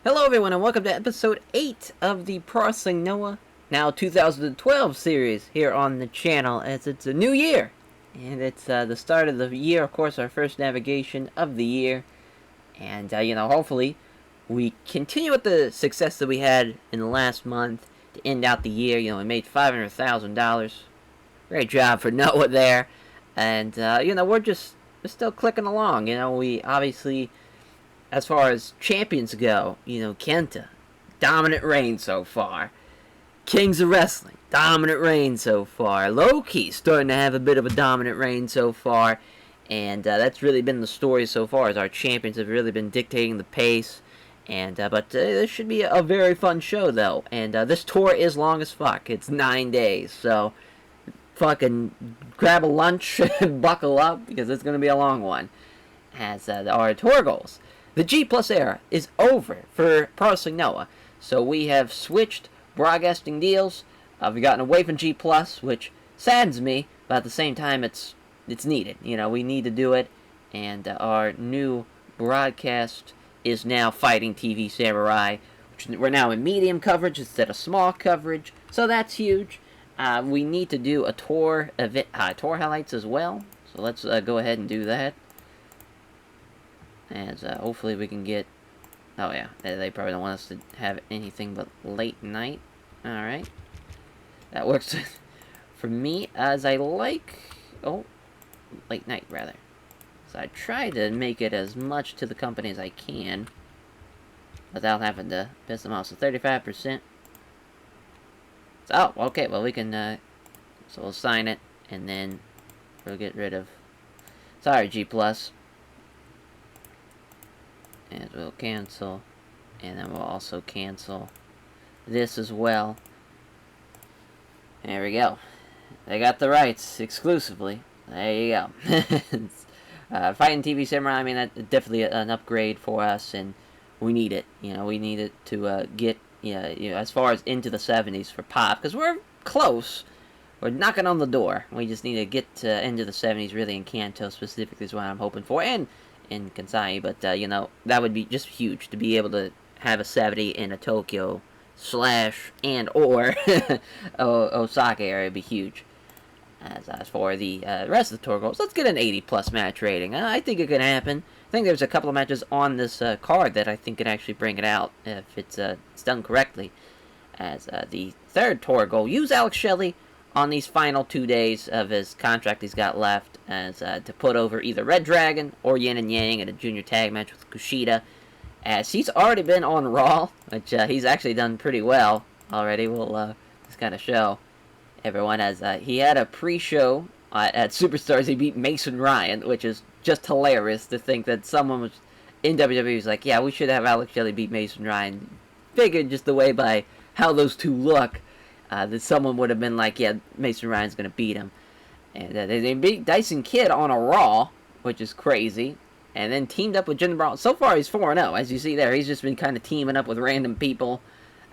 Hello everyone and welcome to episode 8 of the Pro Wrestling Noah now 2012 series here on the channel, as it's a new year. And it's the start of the year, of course, our first navigation of the year. And, hopefully we continue with the success that we had in the last month to end out the year. We made $500,000. Great job for Noah there. And, we're still clicking along. We obviously, as far as champions go, Kenta, dominant reign so far. Kings of Wrestling, dominant reign so far. Low-key starting to have a bit of a dominant reign so far. And that's really been the story so far, as our champions have really been dictating the pace. And but this should be a very fun show, though. And this tour is long as fuck. It's 9 days, so fucking grab a lunch and buckle up, because it's going to be a long one. As our tour goals. The G Plus era is over for Pro Wrestling Noah. So we have switched broadcasting deals. We've gotten away from G Plus, which saddens me, but at the same time, it's needed. We need to do it. And our new broadcast is now Fighting TV Samurai, which we're now in medium coverage instead of small coverage. So that's huge. We need to do a tour event, tour highlights as well. So let's go ahead and do that. As hopefully we can get... Oh yeah, they probably don't want us to have anything but late night. Alright. That works for me, as I like... Oh, late night rather. So I try to make it as much to the company as I can without having to piss them off. So 35%. So, oh, okay, well we can... so we'll sign it, and then we'll get rid of... Sorry, G+. And we'll cancel, and then we'll also cancel this as well. There we go. They got the rights exclusively. There you go. Fighting TV Samurai, I mean, that's definitely an upgrade for us, and we need it. We need it to get, as far as into the 70s for pop, because we're close. We're knocking on the door. We just need to get into the 70s, really, in Kanto specifically is what I'm hoping for, and in Kansai, but that would be just huge to be able to have a 70 in a Tokyo and or Osaka area would be huge. As for the rest of the tour goals, let's get an 80 plus match rating. I think it could happen. I think there's a couple of matches on this card that I think can actually bring it out if it's done correctly. As the third tour goal, use Alex Shelley on these final 2 days of his contract he's got left, as to put over either Red Dragon or Yin and Yang in a junior tag match with Kushida, as he's already been on Raw, which he's actually done pretty well already. We'll just kind of show everyone, as he had a pre-show at Superstars. He beat Mason Ryan, which is just hilarious to think that someone was in WWE was like, yeah, we should have Alex Shelley beat Mason Ryan. Figured just the way by how those two look, that someone would have been like, yeah, Mason Ryan's going to beat him. And they beat Dyson Kidd on a Raw, which is crazy. And then teamed up with Jinder Mahal. So far, he's 4-0, as you see there. He's just been kind of teaming up with random people.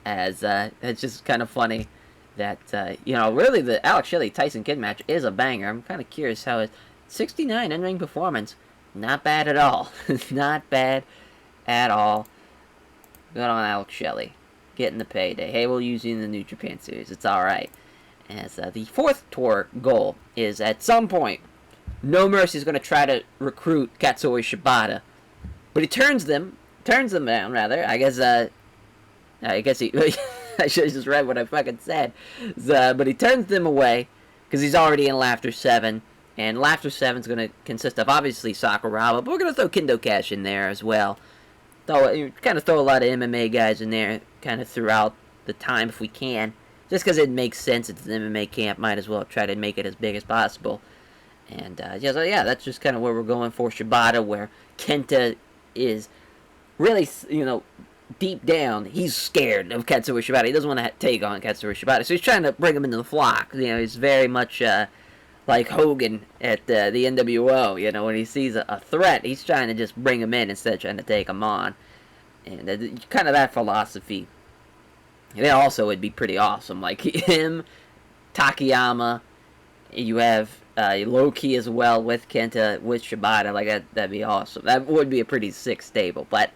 As it's just kind of funny that, really the Alex Shelley-Tyson Kidd match is a banger. I'm kind of curious how it's 69 in-ring performance. Not bad at all. Not bad at all. Good on Alex Shelley. Getting the payday. Hey, we'll use you in the New Japan series. It's alright. As the fourth tour goal is, at some point, No Mercy is going to try to recruit Katsuyori Shibata. But he turns them down, rather. I guess he... I should have just read what I fucking said. But he turns them away, because he's already in Laughter 7. And Laughter 7 is going to consist of, obviously, Sakuraba, but we're going to throw Kendo Cash in there as well. Throw a lot of MMA guys in there, kind of throughout the time if we can. Just because it makes sense, it's an MMA camp, might as well try to make it as big as possible. And, that's just kind of where we're going for Shibata, where Kenta is really, deep down, he's scared of Katsuyori Shibata. He doesn't want to take on Katsuyori Shibata, so he's trying to bring him into the flock. He's very much, like Hogan at the NWO, when he sees a threat, he's trying to just bring him in instead of trying to take him on. And kind of that philosophy. And then also it'd be pretty awesome, like him, Takayama, you have Low-Key as well with Kenta, with Shibata, like that'd be awesome. That would be a pretty sick stable, but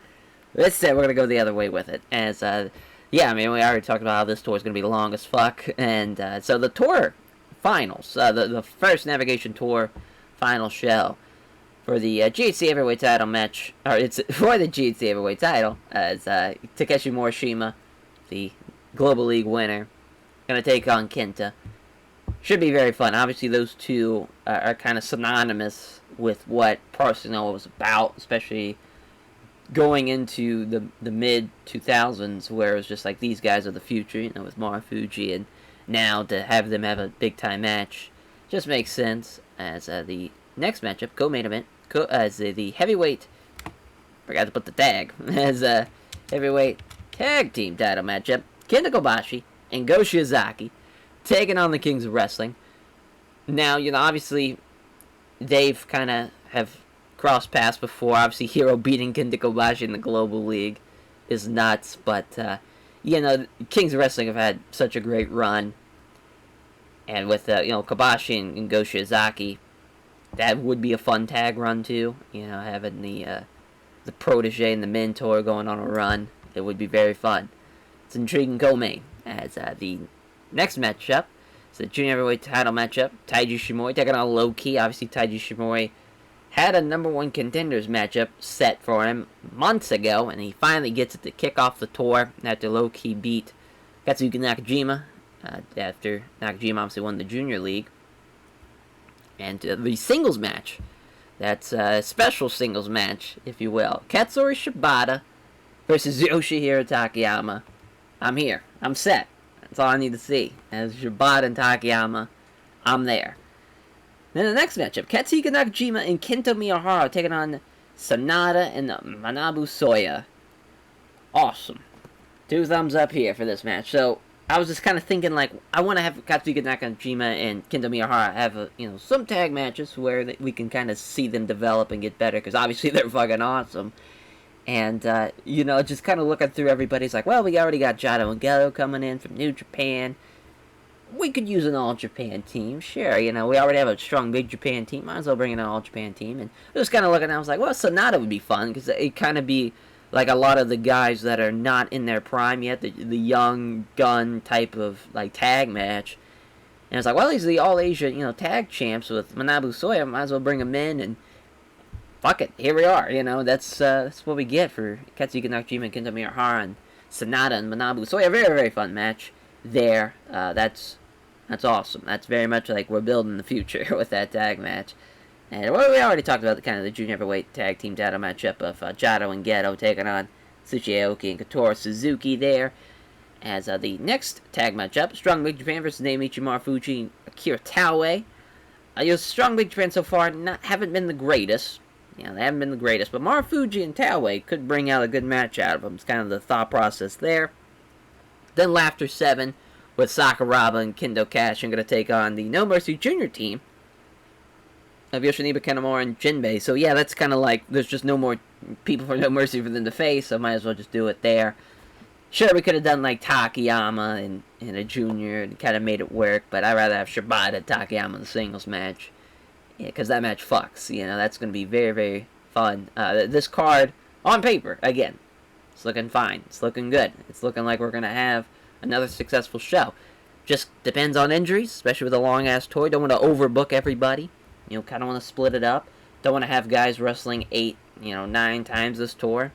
This time we're gonna go the other way with it. As yeah, I mean we already talked about how this tour is gonna be long as fuck, and so the tour finals, the first navigation tour final show for the GHC heavyweight title match, or it's for the GHC heavyweight title, as Takeshi Morishima, the Global League winner, gonna take on Kenta. Should be very fun. Obviously, those two are kind of synonymous with what Pro Wrestling was about, especially going into the mid 2000s, where it was just like these guys are the future, you know, with Marufuji, and now to have them have a big time match just makes sense. As the next matchup, co-main event, as the heavyweight, forgot to put the tag, as a heavyweight tag team title matchup, Kenta Kobashi and Go Shiozaki taking on the Kings of Wrestling. Now, you know, obviously they've kind of have crossed paths before. Obviously, Hero beating Kenta Kobashi in the Global League is nuts, but you know, Kings of Wrestling have had such a great run, and with you know, Kobashi and Go Shiozaki, that would be a fun tag run too. You know, having the protege and the mentor going on a run, it would be very fun. It's an intriguing co-main. As the next matchup, it's the junior heavyweight title matchup. Taiji Shimori taking on Low Ki. Obviously, Taiji Shimori had a number one contenders matchup set for him months ago, and he finally gets it to kick off the tour after Low Ki beat Katsuki Nakajima. After Nakajima obviously won the junior league. And the singles match, that's a special singles match, if you will. Katsuri Shibata versus Yoshihiro Takayama. I'm here. I'm set. That's all I need to see. As Shibata and Takayama, I'm there. Then the next matchup, Katsuki Nakajima and Kento Miyahara taking on Sanada and Manabu Soya. Awesome. 2 thumbs up here for this match. So, I was just kind of thinking, like, I want to have Katsuki Nakajima and Kento Miyahara have, you know, some tag matches where we can kind of see them develop and get better, because obviously they're fucking awesome. And, you know, just kind of looking through everybody's like, well, we already got Jado and Geto coming in from New Japan. We could use an All-Japan team, sure. You know, we already have a strong Big Japan team. Might as well bring in an All-Japan team. And I was kind of looking, I was like, well, Sonata would be fun, because it kind of be like a lot of the guys that are not in their prime yet, the young gun type of, like, tag match. And it's like, well, he's the All-Asia, you know, tag champs with Manabu Soya. Might as well bring him in, and fuck it, here we are. You know, that's what we get for Katsuki Nakajima and Kento Miyahara and Sonata and Manabu Soya. Very, very fun match there. That's awesome. That's very much like we're building the future with that tag match. And well, we already talked about the kind of the junior heavyweight tag team title matchup of Jado and Geto taking on Tsuchi Aoki and Katora Suzuki there. As the next tag matchup, Strong Big Japan versus Naomichi Marufuji and Akira Taue. Strong Big Japan so far haven't been the greatest. You know, they haven't been the greatest, but Marufuji and Taue could bring out a good match out of them. It's kind of the thought process there. Then Laughter 7 with Sakuraba and Kendo Kash. I'm going to take on the No Mercy Junior team of Yoshinobu Kanemaru and Jinbei. So yeah, that's kind of like, there's just no more people for No Mercy for them to face, so might as well just do it there. Sure, we could have done like Takayama and a junior and kind of made it work, but I'd rather have Shibata and Takayama in the singles match. Yeah, because that match fucks. You know, that's going to be very, very fun. This card, on paper, again, it's looking fine. It's looking good. It's looking like we're going to have another successful show. Just depends on injuries, especially with a long-ass tour. Don't want to overbook everybody. You know, kind of want to split it up. Don't want to have guys wrestling 8, 9 times this tour.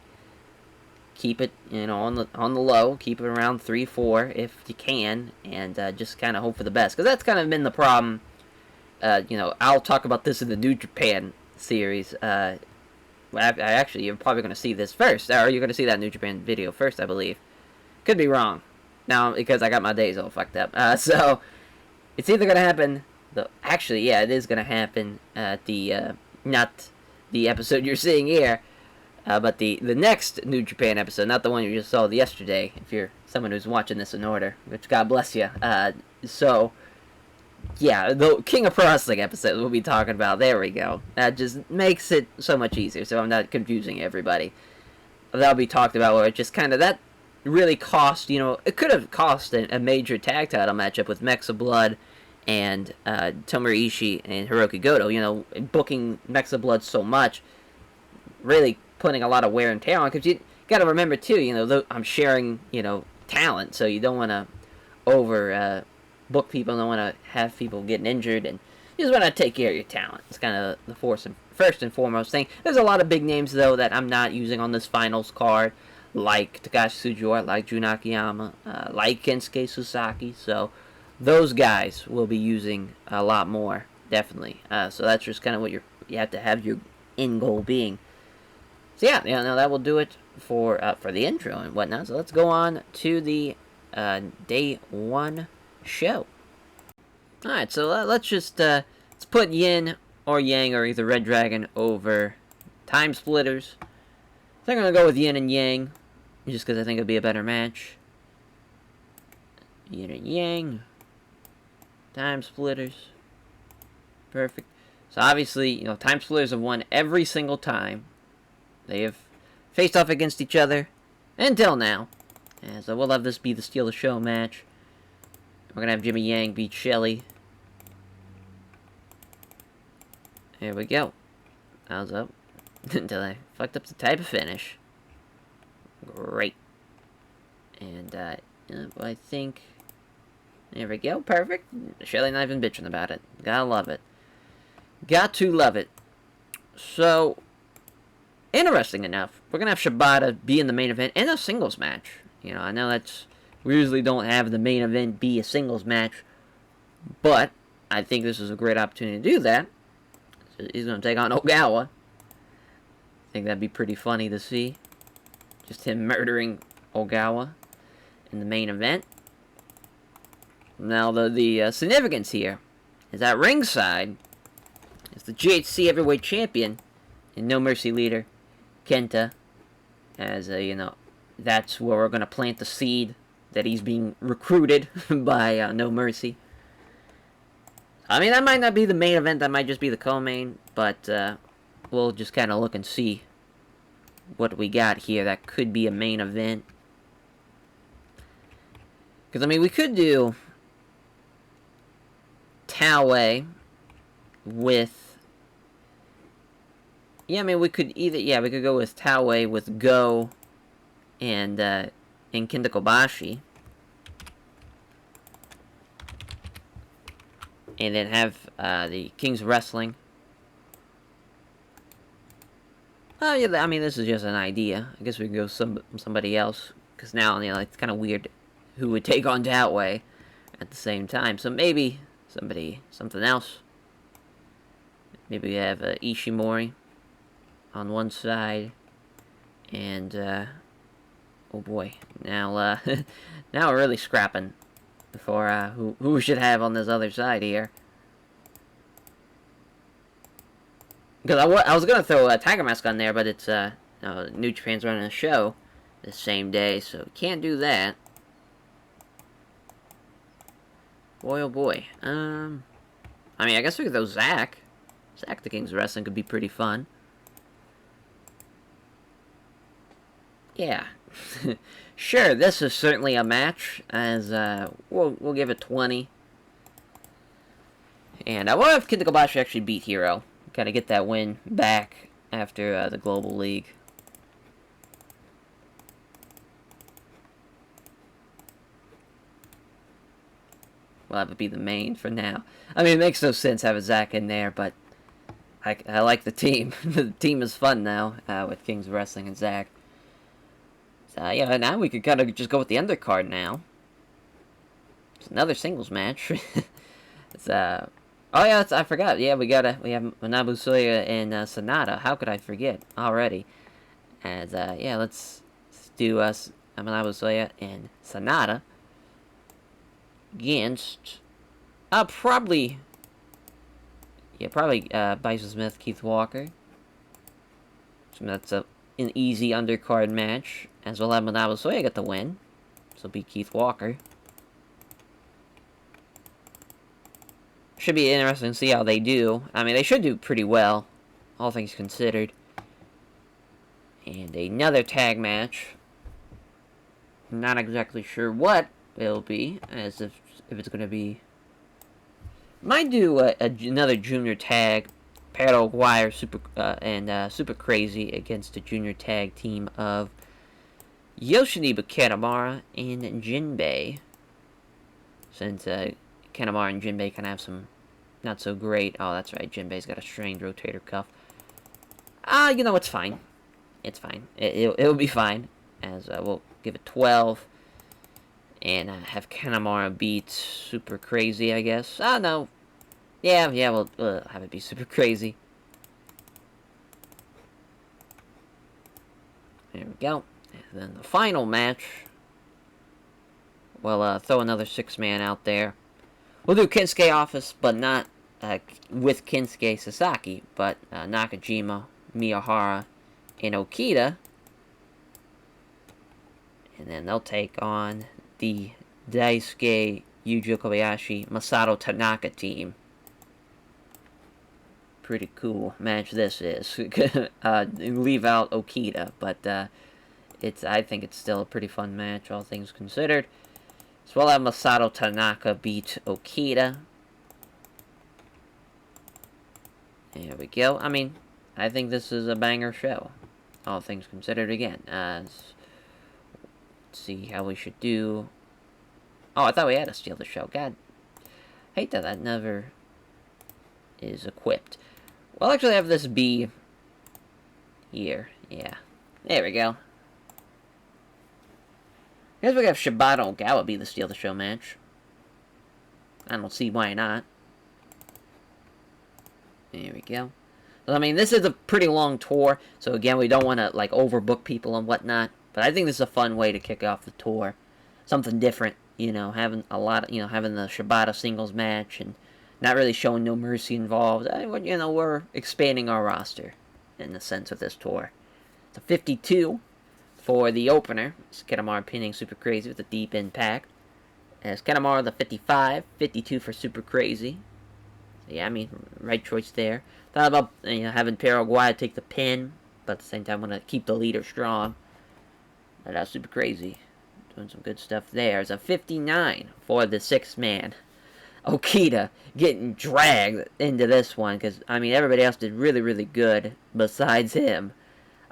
Keep it, on the low. Keep it around 3, 4 if you can, and just kind of hope for the best. Because that's kind of been the problem. I'll talk about this in the New Japan series. Actually, you're probably going to see this first. Or you're going to see that New Japan video first, I believe. Could be wrong. Now, because I got my days all fucked up. So, it's either going to happen... Actually, yeah, it is going to happen at not the episode you're seeing here, but the next New Japan episode, not the one you just saw yesterday, if you're someone who's watching this in order, which God bless you. So, yeah, the King of Pro Wrestling episode we'll be talking about, there we go. That just makes it so much easier, so I'm not confusing everybody. That'll be talked about where it just kind of, that really cost, it could have cost a major tag title matchup with Mexa Blood and Tomohiro Ishii and Hiroki Goto, booking Mexa Blood so much, really putting a lot of wear and tear on, because got to remember too, I'm sharing, talent, so you don't want to over book people. Don't want to have people getting injured, and you just want to take care of your talent. It's kind of the first and foremost thing. There's a lot of big names though that I'm not using on this finals card, like Takashi Sugiura, like Jun Akiyama, like Kensuke Sasaki. So those guys will be using a lot more, definitely. So that's just kind of what you have to have your end goal being. So yeah, no, that will do it for the intro and whatnot. So let's go on to the day one show. All right, so let's just let's put Yin or Yang or either Red Dragon over Time Splitters. I think I'm gonna go with Yin and Yang, just because I think it'll be a better match. Yin and Yang, Time Splitters, perfect. So obviously, Time Splitters have won every single time they have faced off against each other until now. And so we'll have this be the Steal the Show match. We're going to have Jimmy Yang beat Shelly. There we go. I was up until I fucked up the type of finish. Great. And I think... There we go. Perfect. Shelly not even bitching about it. Gotta love it. Got to love it. So, interesting enough, we're going to have Shibata be in the main event in a singles match. I know that's... We usually don't have the main event be a singles match, but I think this is a great opportunity to do that. So he's going to take on Ogawa. I think that'd be pretty funny to see. Just him murdering Ogawa in the main event. Now, the significance here is that ringside is the GHC Heavyweight Champion and No Mercy leader, Kenta, as that's where we're going to plant the seed that he's being recruited by No Mercy. I mean, that might not be the main event, that might just be the co-main, but we'll just kind of look and see what we got here. That could be a main event. Because, I mean, we could do Taue with... Yeah, I mean, we could either... Yeah, we could go with Taue with Go and Kenta Kobashi. And then have the Kings of Wrestling. Oh, yeah, I mean, this is just an idea. I guess we could go somebody else. Because now, it's kind of weird who would take on Taue at the same time. So maybe something else. Maybe we have Ishimori on one side. And, oh boy. Now, now we're really scrapping for who we should have on this other side here. Because I was going to throw a Tiger Mask on there, but it's New Japan's running a show the same day, so can't do that. Boy, oh boy. I mean, I guess we could throw Zack. Zack the King's Wrestling could be pretty fun. Yeah. Sure, this is certainly a match, as we'll give it 20. And I will have Kenta Kobashi actually beat Hero. Kind of get that win back after the Global League. We'll have it be the main for now. I mean, it makes no sense having Zack in there, but I like the team. The team is fun now with Kings of Wrestling and Zack. So, yeah, now we could kind of just go with the undercard now. It's another singles match. It's, oh, yeah, I forgot. Yeah, we have Manabu Soya and Sonata. How could I forget already? As, yeah, let's do Manabu Soya and Sonata against, probably Bison Smith, Keith Walker. So that's an easy undercard match. As we'll have Manabu Soya get the win. So it'll be Keith Walker. Should be interesting to see how they do. I mean, they should do pretty well, all things considered. And another tag match. Not exactly sure what it'll be, as if it's going to be... Might do another junior tag. Pedro Aguirre Super Crazy against a junior tag team of Yoshinobu Kanemaru and Jinbei. Since Kanemaru and Jinbei kind of have some not so great. Oh, that's right. Jinbei's got a strained rotator cuff. You know, it's fine. It's fine. It'll be fine. As we'll give it 12. And have Kanemaru beat Super Crazy, I guess. No. Yeah, we'll have it be Super Crazy. There we go. And then the final match. We'll throw another 6-man out there. We'll do Kinsuke Office, but not with Kinsuke Sasaki, but Nakajima, Miyahara, and Okita. And then they'll take on the Daisuke Yuji Kobayashi Masato Tanaka team. Pretty cool match this is. Leave out Okita, but I think it's still a pretty fun match, all things considered. So we'll have Masato Tanaka beat Okita. There we go. I mean, I think this is a banger show, all things considered again. Let's see how we should do. Oh, I thought we had to steal the show. God, I hate that never is equipped. We'll actually have this be here. Yeah. There we go. I guess we have Shibata Ogawa be the steal the show match. I don't see why not. There we go. I mean, this is a pretty long tour, so again, we don't want to like overbook people and whatnot. But I think this is a fun way to kick off the tour. Something different, you know, having a lot of, having the Shibata singles match and not really showing No Mercy involved. You know, we're expanding our roster in the sense of this tour. It's a 52 for the opener. It's Kanemaru pinning Super Crazy with a deep impact. As Kanemaru the 55, 52 for Super Crazy. So yeah, I mean, right choice there. Thought about having Paraguay take the pin, but at the same time, want to keep the leader strong. But that's Super Crazy. Doing some good stuff there. It's a 59 for the 6-man. Okita getting dragged into this one because, I mean, everybody else did really, really good besides him.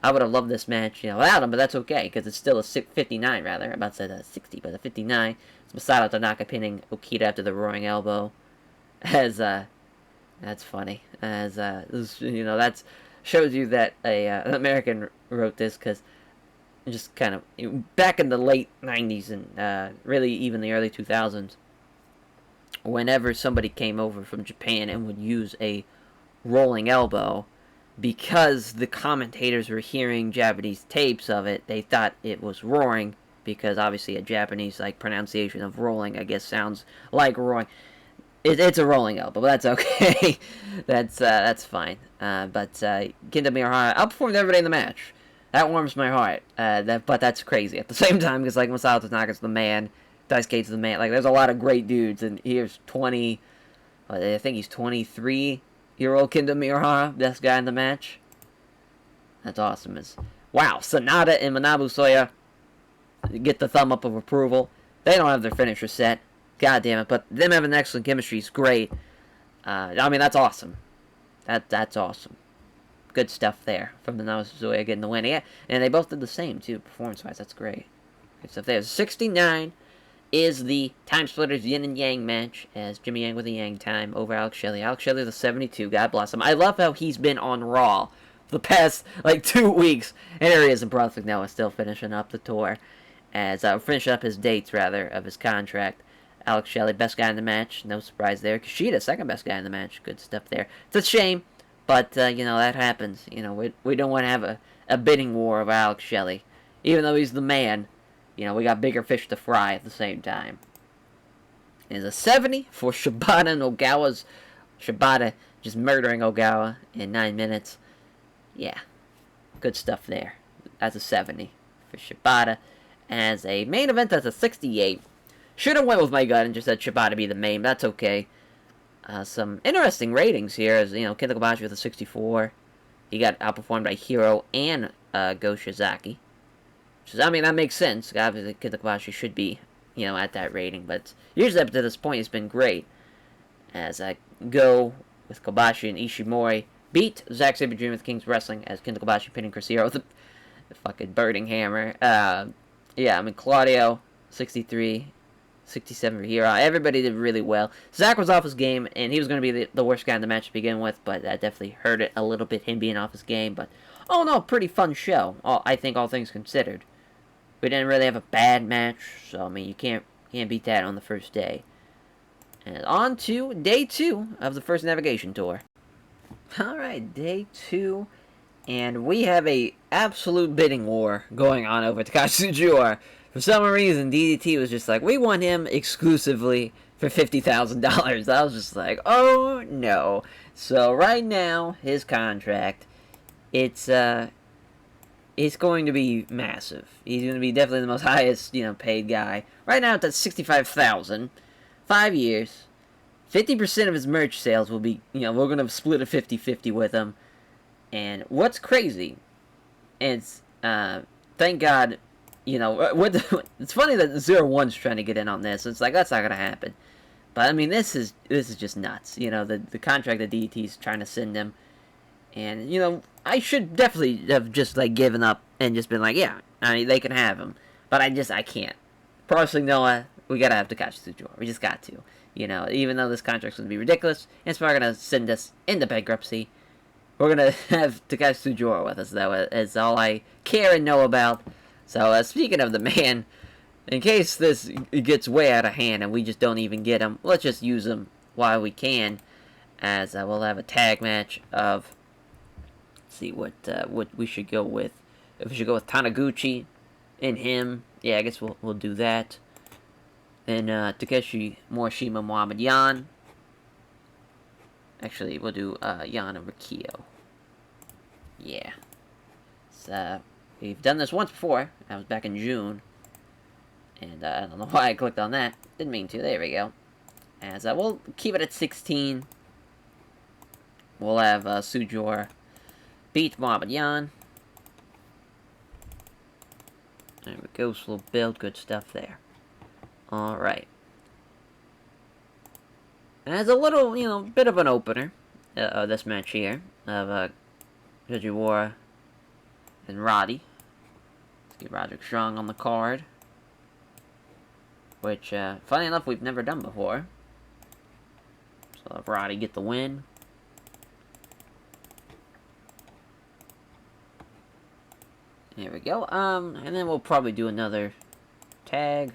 I would have loved this match, without him, but that's okay because it's still a 59, rather. I'm about to say 60, but a 59. It's Masato Tanaka pinning Okita after the roaring elbow. As, that's funny. As, that's shows you that an American wrote this because just kind of back in the late 90s and really even the early 2000s, whenever somebody came over from Japan and would use a rolling elbow, because the commentators were hearing Japanese tapes of it, they thought it was roaring, because obviously a Japanese pronunciation of rolling, I guess, sounds like roaring. It's a rolling elbow, but that's okay. That's fine. But Kenta Miyahara outperformed everybody in the match. That warms my heart. But that's crazy at the same time, because Masato Tanaka's the man, Daisuke's the man. There's a lot of great dudes, and here's 20. I think he's 23-year-old Kenta Miyahara, best guy in the match. That's awesome. Wow, Sanada and Manabu Soya get the thumb up of approval. They don't have their finisher set. God damn it, but them having excellent chemistry is great. I mean, that's awesome. That's awesome. Good stuff there from the Naosuzoya getting the win. Yeah, and they both did the same, too, performance-wise. That's great. Good stuff there. 69 is the Time Splitters Yin and Yang match, as Jimmy Yang with the Yang time over Alex Shelley. Alex Shelley, the 72. God bless him. I love how he's been on Raw for the past, 2 weeks. And here he is in Brunswick now, still finishing up the tour. As, finishing up his dates, rather, of his contract. Alex Shelley, best guy in the match. No surprise there. Kushida, second best guy in the match. Good stuff there. It's a shame. But, that happens. We don't want to have a bidding war of Alex Shelley. Even though he's the man, we got bigger fish to fry at the same time. It's a 70 for Shibata and Ogawa's. Shibata just murdering Ogawa in 9 minutes. Yeah, good stuff there. That's a 70 for Shibata. As a main event, that's a 68. Should have went with my gut and just said Shibata be the main, but that's okay. Some interesting ratings here, as Kenta Kobashi with a 64. He got outperformed by Hiro and Go Shizaki. Which is, I mean, that makes sense. Obviously, Kenta Kobashi should be, at that rating. But usually up to this point, he's been great. As Go with Kobashi and Ishimori beat Zack Sabre Jr. with King's Wrestling, as Kenta Kobashi pinning Chris Hero with the fucking birding hammer. Yeah, I mean, Claudio, 63, 67 for Hero. Everybody did really well. Zach was off his game, and he was going to be the worst guy in the match to begin with, but that definitely hurt it a little bit, him being off his game. But, oh no, pretty fun show, I think, all things considered. We didn't really have a bad match, so, I mean, you can't beat that on the first day. And on to day 2 of the first navigation tour. Alright, day 2. And we have a absolute bidding war going on over Takashi Tsujiura. For some reason, DDT was just like, we want him exclusively for $50,000. I was just like, oh no. So right now, his contract, it's going to be massive. He's going to be definitely the most highest, paid guy. Right now, it's at $65,000. 5 years. 50% of his merch sales will be, we're going to split a 50-50 with him. And what's crazy, it's, thank God, it's funny that 0-1's trying to get in on this. It's like, that's not going to happen. But, I mean, this is just nuts. The contract that DDT's trying to send him. And, I should definitely have just, given up and just been like, yeah, I mean, they can have him. But I can't. Personally, Noah, we got to have Takashi Tsujiura. We just got to. Even though this contract's going to be ridiculous, it's probably going to send us into bankruptcy. We're going to have Takashi Tsujiura with us, though, is all I care and know about. So, speaking of the man, in case this gets way out of hand and we just don't even get him, let's just use him while we can, as we'll have a tag match of, let's see what we should go with. If we should go with Taniguchi and him, yeah, I guess we'll do that. Then Takeshi Morishima Muhammad Yan. Actually, we'll do Yan and Rikio. Yeah. So, we've done this once before. That was back in June. And I don't know why I clicked on that. Didn't mean to. There we go. As we'll keep it at 16. We'll have Tsujiura beat Muhammad Yan. There we go. Slow build. Good stuff there. Alright. And as a little, bit of an opener, this match here, of Tsujiura and Roddy. Let's get Roderick Strong on the card. Which, funny enough, we've never done before. So, have Roddy get the win. There we go. And then we'll probably do another tag.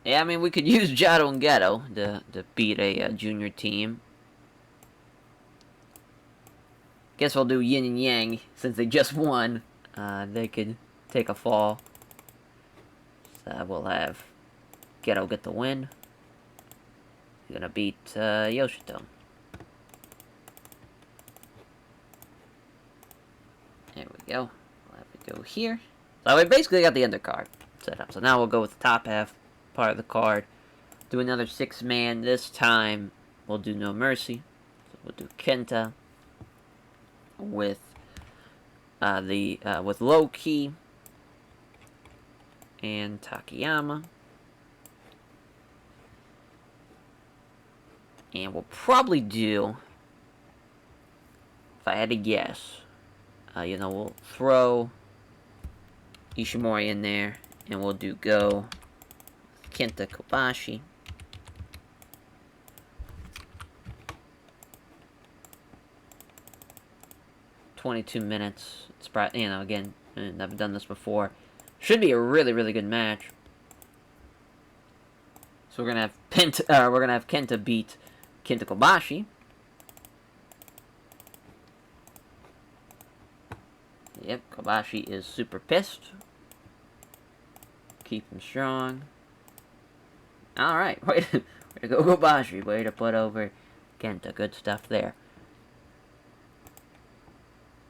Yeah, I mean, we could use Jado and Ghetto to beat a junior team. Guess we'll do Yin and Yang, since they just won. They could take a fall. So we'll have Ghetto get the win. He's gonna beat Yoshito. There we go. We'll have to go here. So we basically got the undercard set up. So now we'll go with the top half part of the card. Do another 6-man. This time we'll do No Mercy. So we'll do Kenta with with Low Key and Takayama. And we'll probably do, if I had to guess, we'll throw Ishimori in there, and we'll do Go Kenta Kobashi. "22 minutes. It's probably, again, I've done this before. Should be a really, really good match. So we're gonna have Kenta beat Kenta Kobashi. Yep, Kobashi is super pissed. Keep him strong. Alright, way to go, Kobashi. Way to put over Kenta. Good stuff there.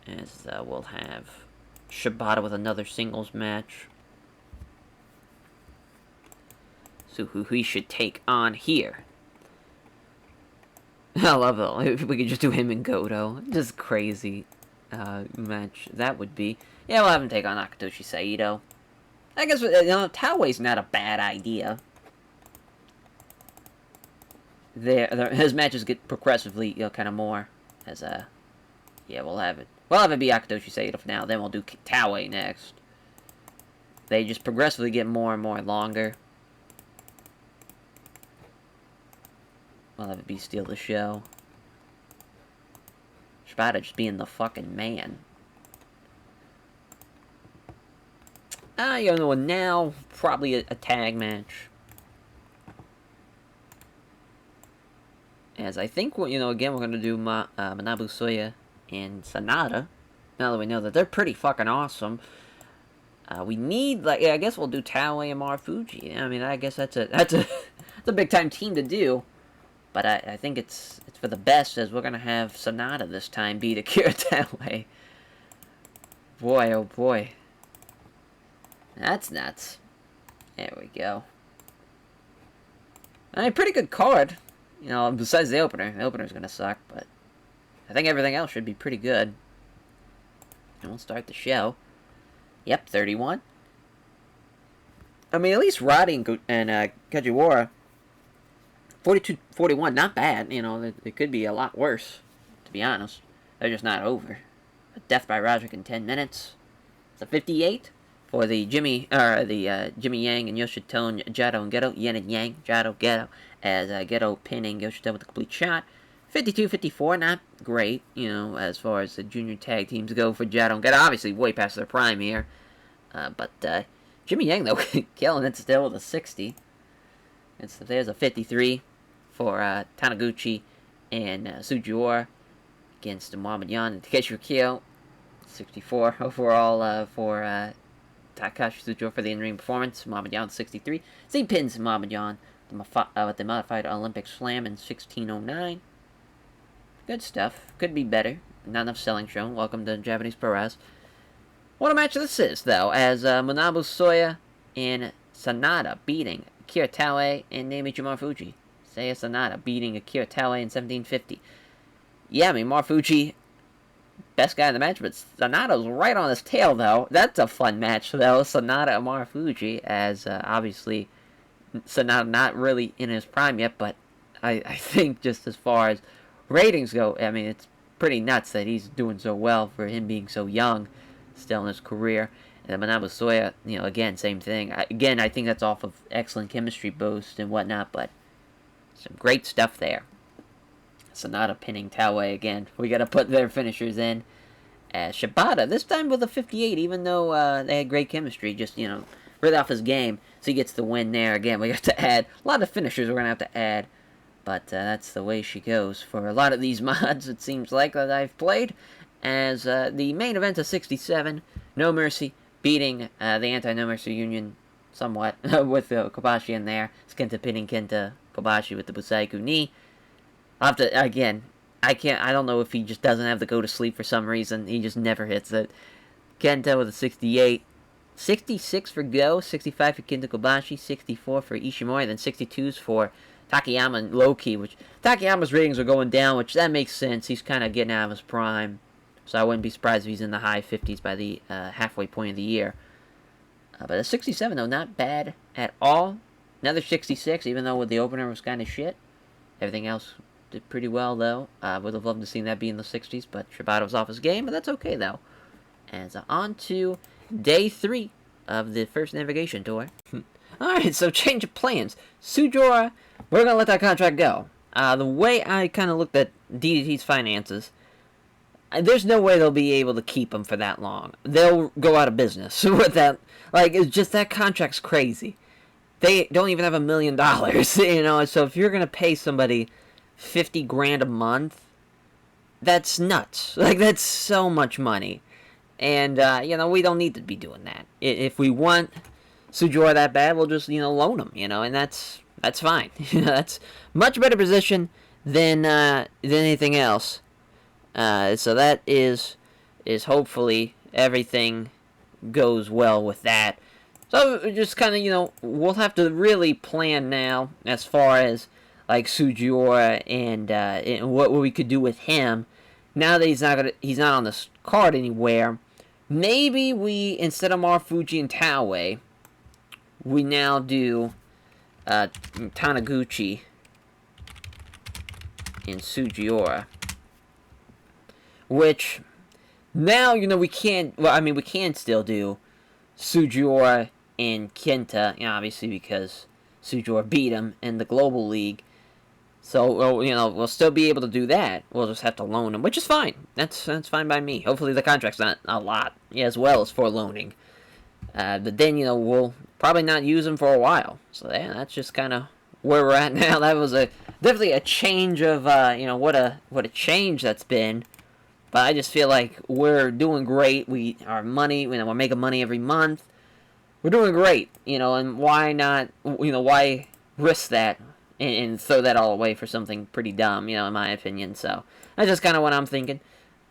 As we'll have Shibata with another singles match. So who we should take on here? I love it. If we could just do him and Goto. Just crazy match that would be. Yeah, we'll have him take on Akatoshi Saito. I guess, Towei's not a bad idea. His matches get progressively, kind of more as Yeah, we'll have it. We'll have it be Akatoshi Sato for now. Then we'll do TEW next. They just progressively get more and more longer. We'll have it be Steal the Show. Shibata just being the fucking man. You know, now, probably a tag match. As I think, you know, again, we're going to do Manabu Soya and Sanada. Now that we know that they're pretty fucking awesome. We need, like, yeah, I guess we'll do TEW and Marufuji. I mean, I guess that's a big time team to do. But I think it's for the best, as we're going to have Sanada this time beat Akira TEW. Boy, oh boy. That's nuts. There we go. I mean, pretty good card. You know, besides the opener. The opener's going to suck, but I think everything else should be pretty good. And we'll start the show. Yep, 31. I mean, at least Roddy and Kajiwara, 42-41, not bad. You know, it could be a lot worse, to be honest. They're just not over. A death by Roderick in 10 minutes. It's a 58 for the Jimmy Yang and Yoshitone, Jado and Geto, Yen and Yang, Jado, Geto, as Geto pinning Yoshitone with a complete shot. 52-54, not great, you know, as far as the junior tag teams go for Jado and Geto. Obviously, way past their prime here. But Jimmy Yang, though, killing it still with a 60. There's a 53 for Taniguchi and Sugiura against Muhammad Yan and Takeshi Rikio. 64 overall for Takashi Sugiura for the in-ring performance. Muhammad Yan 63. He pins Muhammad Yan with the modified Olympic Slam in 1609. Good stuff. Could be better. Not enough selling shown. Welcome to Japanese Pro Wrestling. What a match this is, though, as Manabu Soya and Sanada beating Akira TEW and Naomichi Marufuji. Seiya Sanada beating Akira TEW in 1750. Yeah, I mean, Marufuji, best guy in the match, but Sanada's right on his tail, though. That's a fun match, though. Sanada and Marufuji, as obviously Sanada not really in his prime yet, but I think just as far as ratings go, I mean, it's pretty nuts that he's doing so well for him being so young still in his career. And Manabu Soya, you know, again, same thing. I think that's off of excellent chemistry boost and whatnot, but some great stuff there. Sanada pinning TEW again. We got to put their finishers in. Shibata, this time with a 58, even though they had great chemistry, just, you know, right off his game. So he gets the win there. Again, we got to add a lot of finishers we're going to have to add. But that's the way she goes for a lot of these mods, it seems like, that I've played. As the main event of 67, No Mercy beating the Anti-No Mercy Union somewhat with Kobashi in there. It's Kenta pinning Kenta Kobashi with the Busaiku knee. I'll have to, again, I don't know if he just doesn't have the go to sleep for some reason. He just never hits it. Kenta with a 68. 66 for Go, 65 for Kenta Kobashi, 64 for Ishimori, then 62s for Takayama and Loki, which Takayama's ratings are going down, which that makes sense. He's kind of getting out of his prime. So I wouldn't be surprised if he's in the high 50s by the halfway point of the year. But a 67, though, not bad at all. Another 66, even though with the opener was kind of shit. Everything else did pretty well, though. Would have loved to see that be in the 60s, but Shibata was off his game, but that's okay, though. And on to day 3 of the first navigation tour. Alright, so change of plans. Sugiura, we're going to let that contract go. The way I kind of looked at DDT's finances, there's no way they'll be able to keep him for that long. They'll go out of business with that. Like, it's just that contract's crazy. They don't even have $1 million, you know. So if you're gonna pay somebody $50,000 a month, that's nuts. Like, that's so much money, and you know, we don't need to be doing that. If we want Sugiura that bad, we'll just, you know, loan him, you know, and that's fine. That's much better position than anything else. So that is hopefully everything goes well with that. So just kind of, you know, we'll have to really plan now as far as like Sugiura and what we could do with him. Now that he's not on this card anywhere. Maybe we, instead of Marufuji and TEW, we now do Taniguchi and Sugiura. which now, we can't, well, I mean, we can still do Sujiura and Kenta, obviously because Sujiura beat him in the Global League. So, we'll still be able to do that. We'll just have to loan him, which is fine. That's fine by me. Hopefully the contract's not a lot, as well as for loaning. But then, we'll probably not use him for a while. So, yeah, that's just kind of where we're at now. That was definitely a change of, what a change that's been. But I just feel like we're doing great. Our money, we're making money every month. We're doing great, and why not, why risk that and throw that all away for something pretty dumb, in my opinion. So that's just kind of what I'm thinking.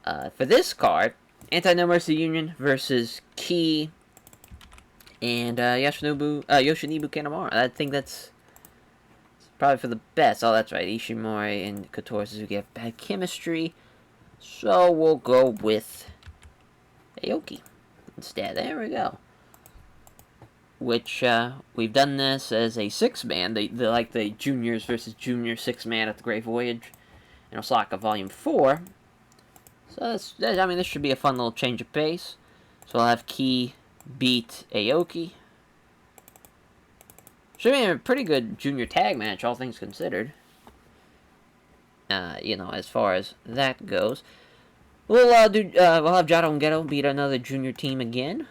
For this card, Anti-No Mercy Union versus Ki and Yoshinobu Kanemaru. I think that's probably for the best. Oh, that's right. Ishimori and Kotori Suzuki have bad chemistry. So we'll go with Aoki instead. There we go. Which, we've done this as a 6-man. Like the juniors versus junior 6-man at the Great Voyage in Osaka Volume 4. So, this should be a fun little change of pace. So I'll have Ki beat Aoki. Should be a pretty good junior tag match, all things considered. As far as that goes. We'll have Jado and Geto beat another junior team again.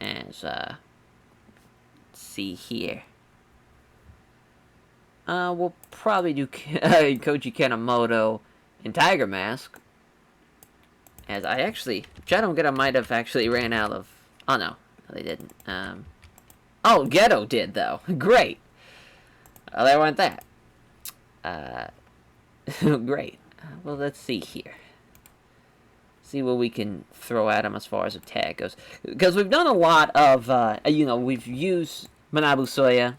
As, let's see here. We'll probably do Koji Kanemoto and Tiger Mask. As Jado and Geto might have actually ran out of, oh no, they didn't. Oh, Geto did though. Great. Oh, they weren't that. Great. Well, let's see here. See what we can throw at him as far as a tag goes. Because we've done a lot of, we've used Manabu Soya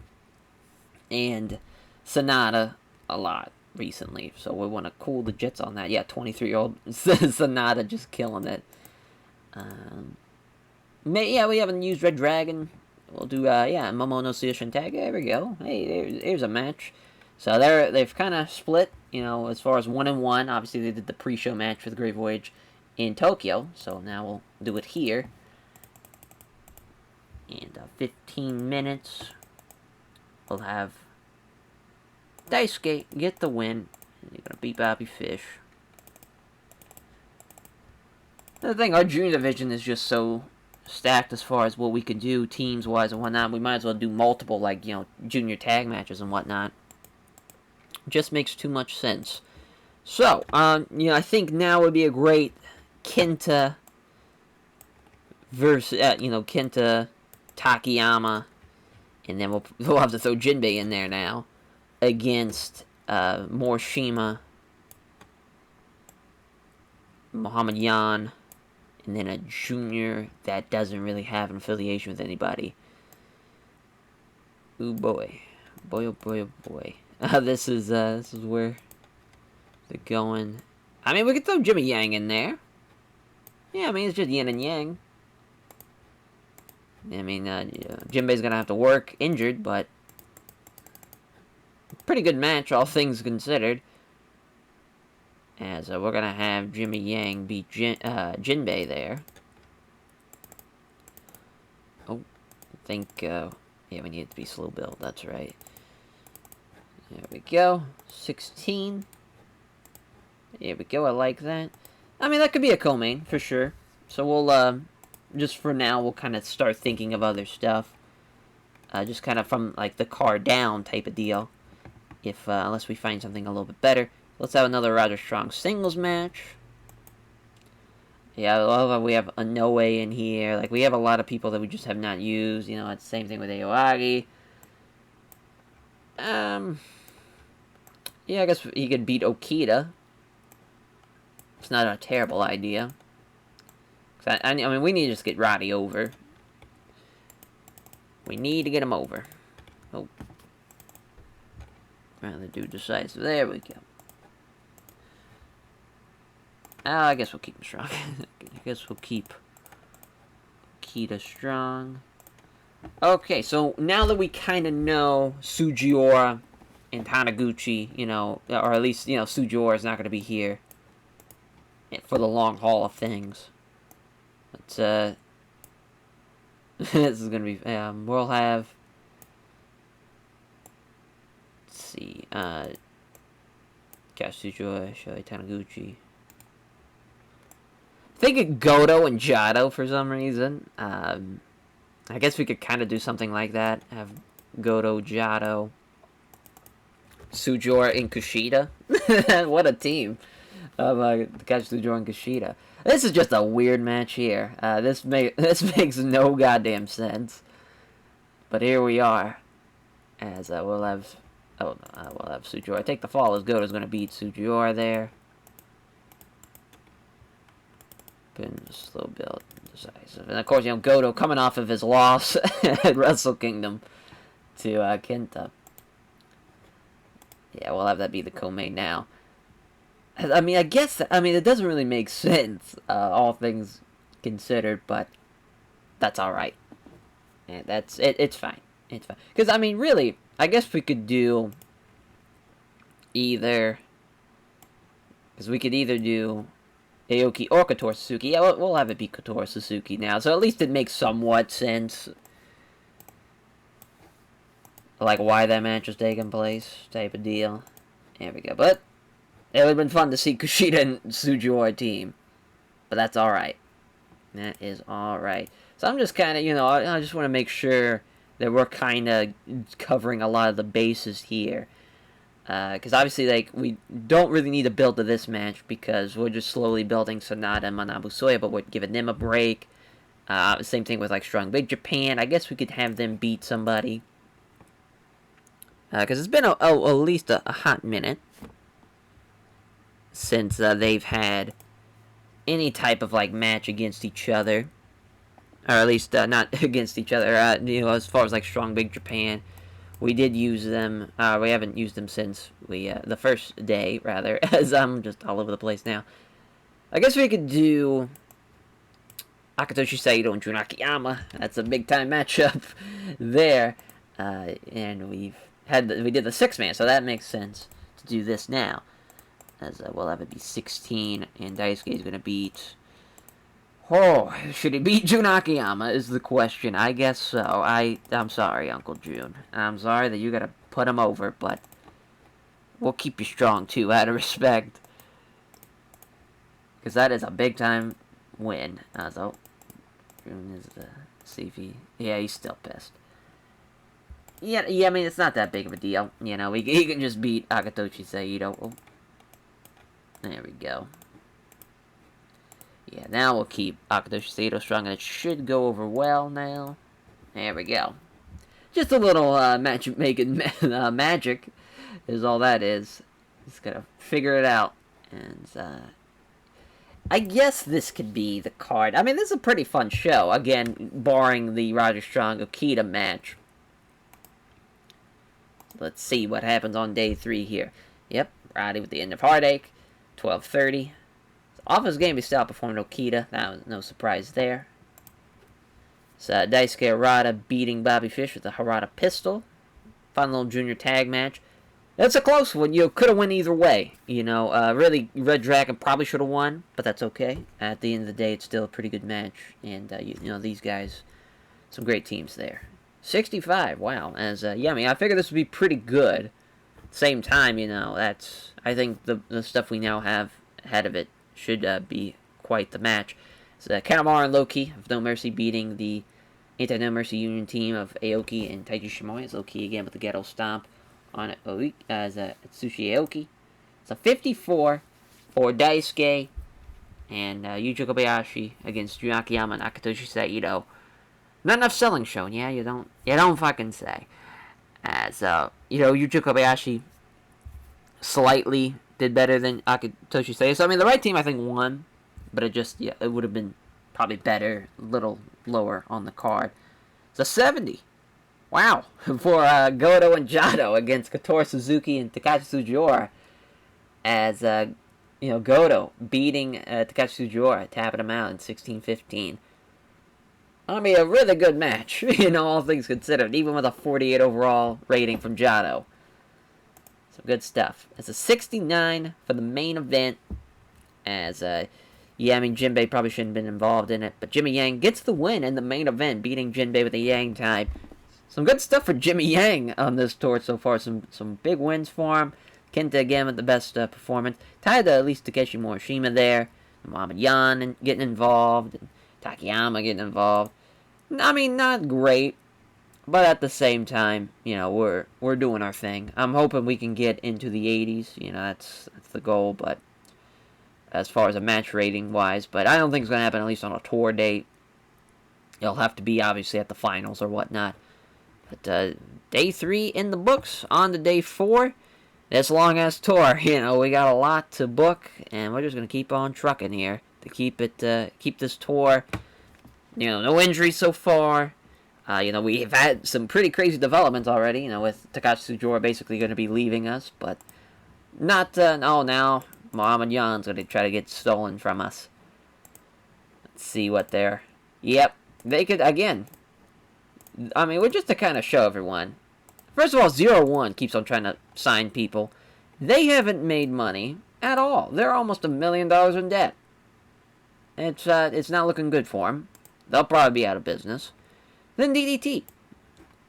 and Sonata a lot recently. So we want to cool the jets on that. Yeah, 23-year-old Sonata just killing it. We haven't used Red Dragon. We'll do, Momono Suyoshi tag. There we go. Hey, there's a match. So they've kind of split, as far as 1-1. Obviously, they did the pre-show match for the Great Voyage in Tokyo. So now we'll do it here. And 15 minutes. We'll have Daisuke get the win. You're going to beat Bobby Fish. The thing, our junior division is just so stacked as far as what we can do teams-wise and whatnot. We might as well do multiple, junior tag matches and whatnot. Just makes too much sense. So, I think now would be a great Kenta versus, Kenta, Takayama, and then we'll have to throw Jinbei in there now, against Morishima, Muhammad Yan, and then a junior that doesn't really have an affiliation with anybody. Ooh boy. Boy, oh boy, oh boy. This is where they're going. I mean, we could throw Jimmy Yang in there. Yeah, I mean, it's just yin and yang. I mean, Jinbei's gonna have to work injured, but pretty good match, all things considered. As we're gonna have Jimmy Yang beat Jinbei there. Oh, I think, we need it to be slow build, that's right. There we go. 16. There we go, I like that. I mean, that could be a co-main, for sure. So we'll, just for now, we'll kind of start thinking of other stuff. Just kind of from, the card down type of deal. Unless we find something a little bit better. Let's have another Roger Strong singles match. Yeah, I love how we have a Noe in here. We have a lot of people that we just have not used. It's the same thing with Aoyagi. Yeah, I guess he could beat Okita. It's not a terrible idea. I mean, we need to just get Roddy over. We need to get him over. Oh. Rather do decisive. There we go. I guess we'll keep him strong. I guess we'll keep Okita strong. Okay, so now that we kind of know Sugiura and Taniguchi, or at least, Sugiura is not going to be here. for the long haul of things. But this is gonna be. We'll have. Let's see. Katsujo, Shohei Taniguchi. Thinking Goto and Jado for some reason. I guess we could kind of do something like that. Have Goto, Jado, Sujora, and Kushida. What a team! Sujora and Kushida. This is just a weird match here. This makes no goddamn sense. But here we are, as we'll have Sujora take the fall as Goto's going to beat Sujora there. Been slow build, decisive, and of course Goto coming off of his loss at Wrestle Kingdom to Kenta. Yeah, we'll have that be the co-main now. I mean, it doesn't really make sense, all things considered, but that's all right. And that's it. It's fine. It's fine. Because I mean, really, I guess we could do either. Because we could either do Aoki or Kotor Suzuki. Yeah, we'll have it be Kotor Suzuki now, so at least it makes somewhat sense. Like why that match was taking place, type of deal. There we go. But it would have been fun to see Kushida and Sujora team. But that's alright. That is alright. So I'm just kind of, I just want to make sure that we're kind of covering a lot of the bases here. Because obviously, like, we don't really need to build to this match because we're just slowly building Sonata and Manabu Soya, but we're giving them a break. Same thing with, like, Strong Big Japan. I guess we could have them beat somebody. Because it's been at least a hot minute since they've had any type of, like, match against each other. Or at least not against each other, as far as, like, Strong Big Japan. We did use them. We haven't used them since the first day, rather, as I'm just all over the place now. I guess we could do Akitoshi Saito and Jun Akiyama. That's a big time matchup there. And we did the 6-man, so that makes sense to do this now. As we'll have it be 16, and Daisuke is going to beat. Oh, should he beat Jun Akiyama is the question. I guess so. I'm sorry, Uncle Jun. I'm sorry that you gotta put him over, but we'll keep you strong, too, out of respect. Because that is a big-time win. So, Jun is the... See if he... Yeah, he's still pissed. Yeah, I mean, it's not that big of a deal. He can just beat Akitoshi Saito. Oh. There we go. Yeah, now we'll keep Akitoshi Saito strong, and it should go over well now. There we go. Just a little match-making magic is all that is. Just gotta figure it out. And, I guess this could be the card. I mean, this is a pretty fun show. Again, barring the Roger Strong-Okita match. Let's see what happens on day 3 here. Yep, Friday with the End of Heartache. 12:30. Office game, he still outperformed Okita. That was no surprise there. So, Daisuke Harada beating Bobby Fish with the Harada pistol. Fun little junior tag match. It's a close one. Could have won either way. Really, Red Dragon probably should have won, but that's okay. At the end of the day, it's still a pretty good match. And, these guys, some great teams there. 65, wow. I mean, I figured this would be pretty good. Same time, I think the stuff we now have ahead of it should be quite the match. So Kanemaru and Loki of No Mercy beating the Anti-No Mercy Union team of Aoki and Taiji Shimoy. It's Loki again with the Ghetto Stomp on Atsushi Aoki. It's a 54 for Daisuke and Yuji Kobayashi against Jun Akiyama and Akitoshi Saito. Not enough selling shown, yeah? You don't fucking say. Yuji Kobayashi slightly did better than Akitoshi Saito. So, I mean, the right team, I think, won. But it would have been probably better, a little lower on the card. It's a 70. Wow. For Goto and Jado against Kotor Suzuki and Takashi Sugiura. As, Goto beating Takashi Sugiura, tapping him out in 16-15. I mean, a really good match, all things considered. Even with a 48 overall rating from Jado. Some good stuff. It's a 69 for the main event. As, yeah, I mean, Jinbei probably shouldn't have been involved in it, but Jimmy Yang gets the win in the main event, beating Jinbei with the Yang time. Some good stuff for Jimmy Yang on this tour so far. Some big wins for him. Kenta again with the best performance. Tied to at least Takeshi Morishima there. Muhammad Yan getting involved. And Takayama getting involved. I mean, not great, but at the same time, we're doing our thing. I'm hoping we can get into the 80s. That's the goal. But as far as a match rating wise, but I don't think it's gonna happen at least on a tour date. It'll have to be obviously at the finals or whatnot. But day 3 in the books. On to day 4. This long-ass tour, we got a lot to book, and we're just going to keep on trucking here to keep this tour. No injuries so far. We've had some pretty crazy developments already, with Takashi Tsujura basically going to be leaving us, but not, now Muhammad Yan's going to try to get stolen from us. Let's see what they're... Yep, they could, again... I mean, we're just to kind of show everyone. First of all, 0-1 keeps on trying to sign people. They haven't made money at all. They're almost $1 million in debt. It's not looking good for them. They'll probably be out of business. Then DDT.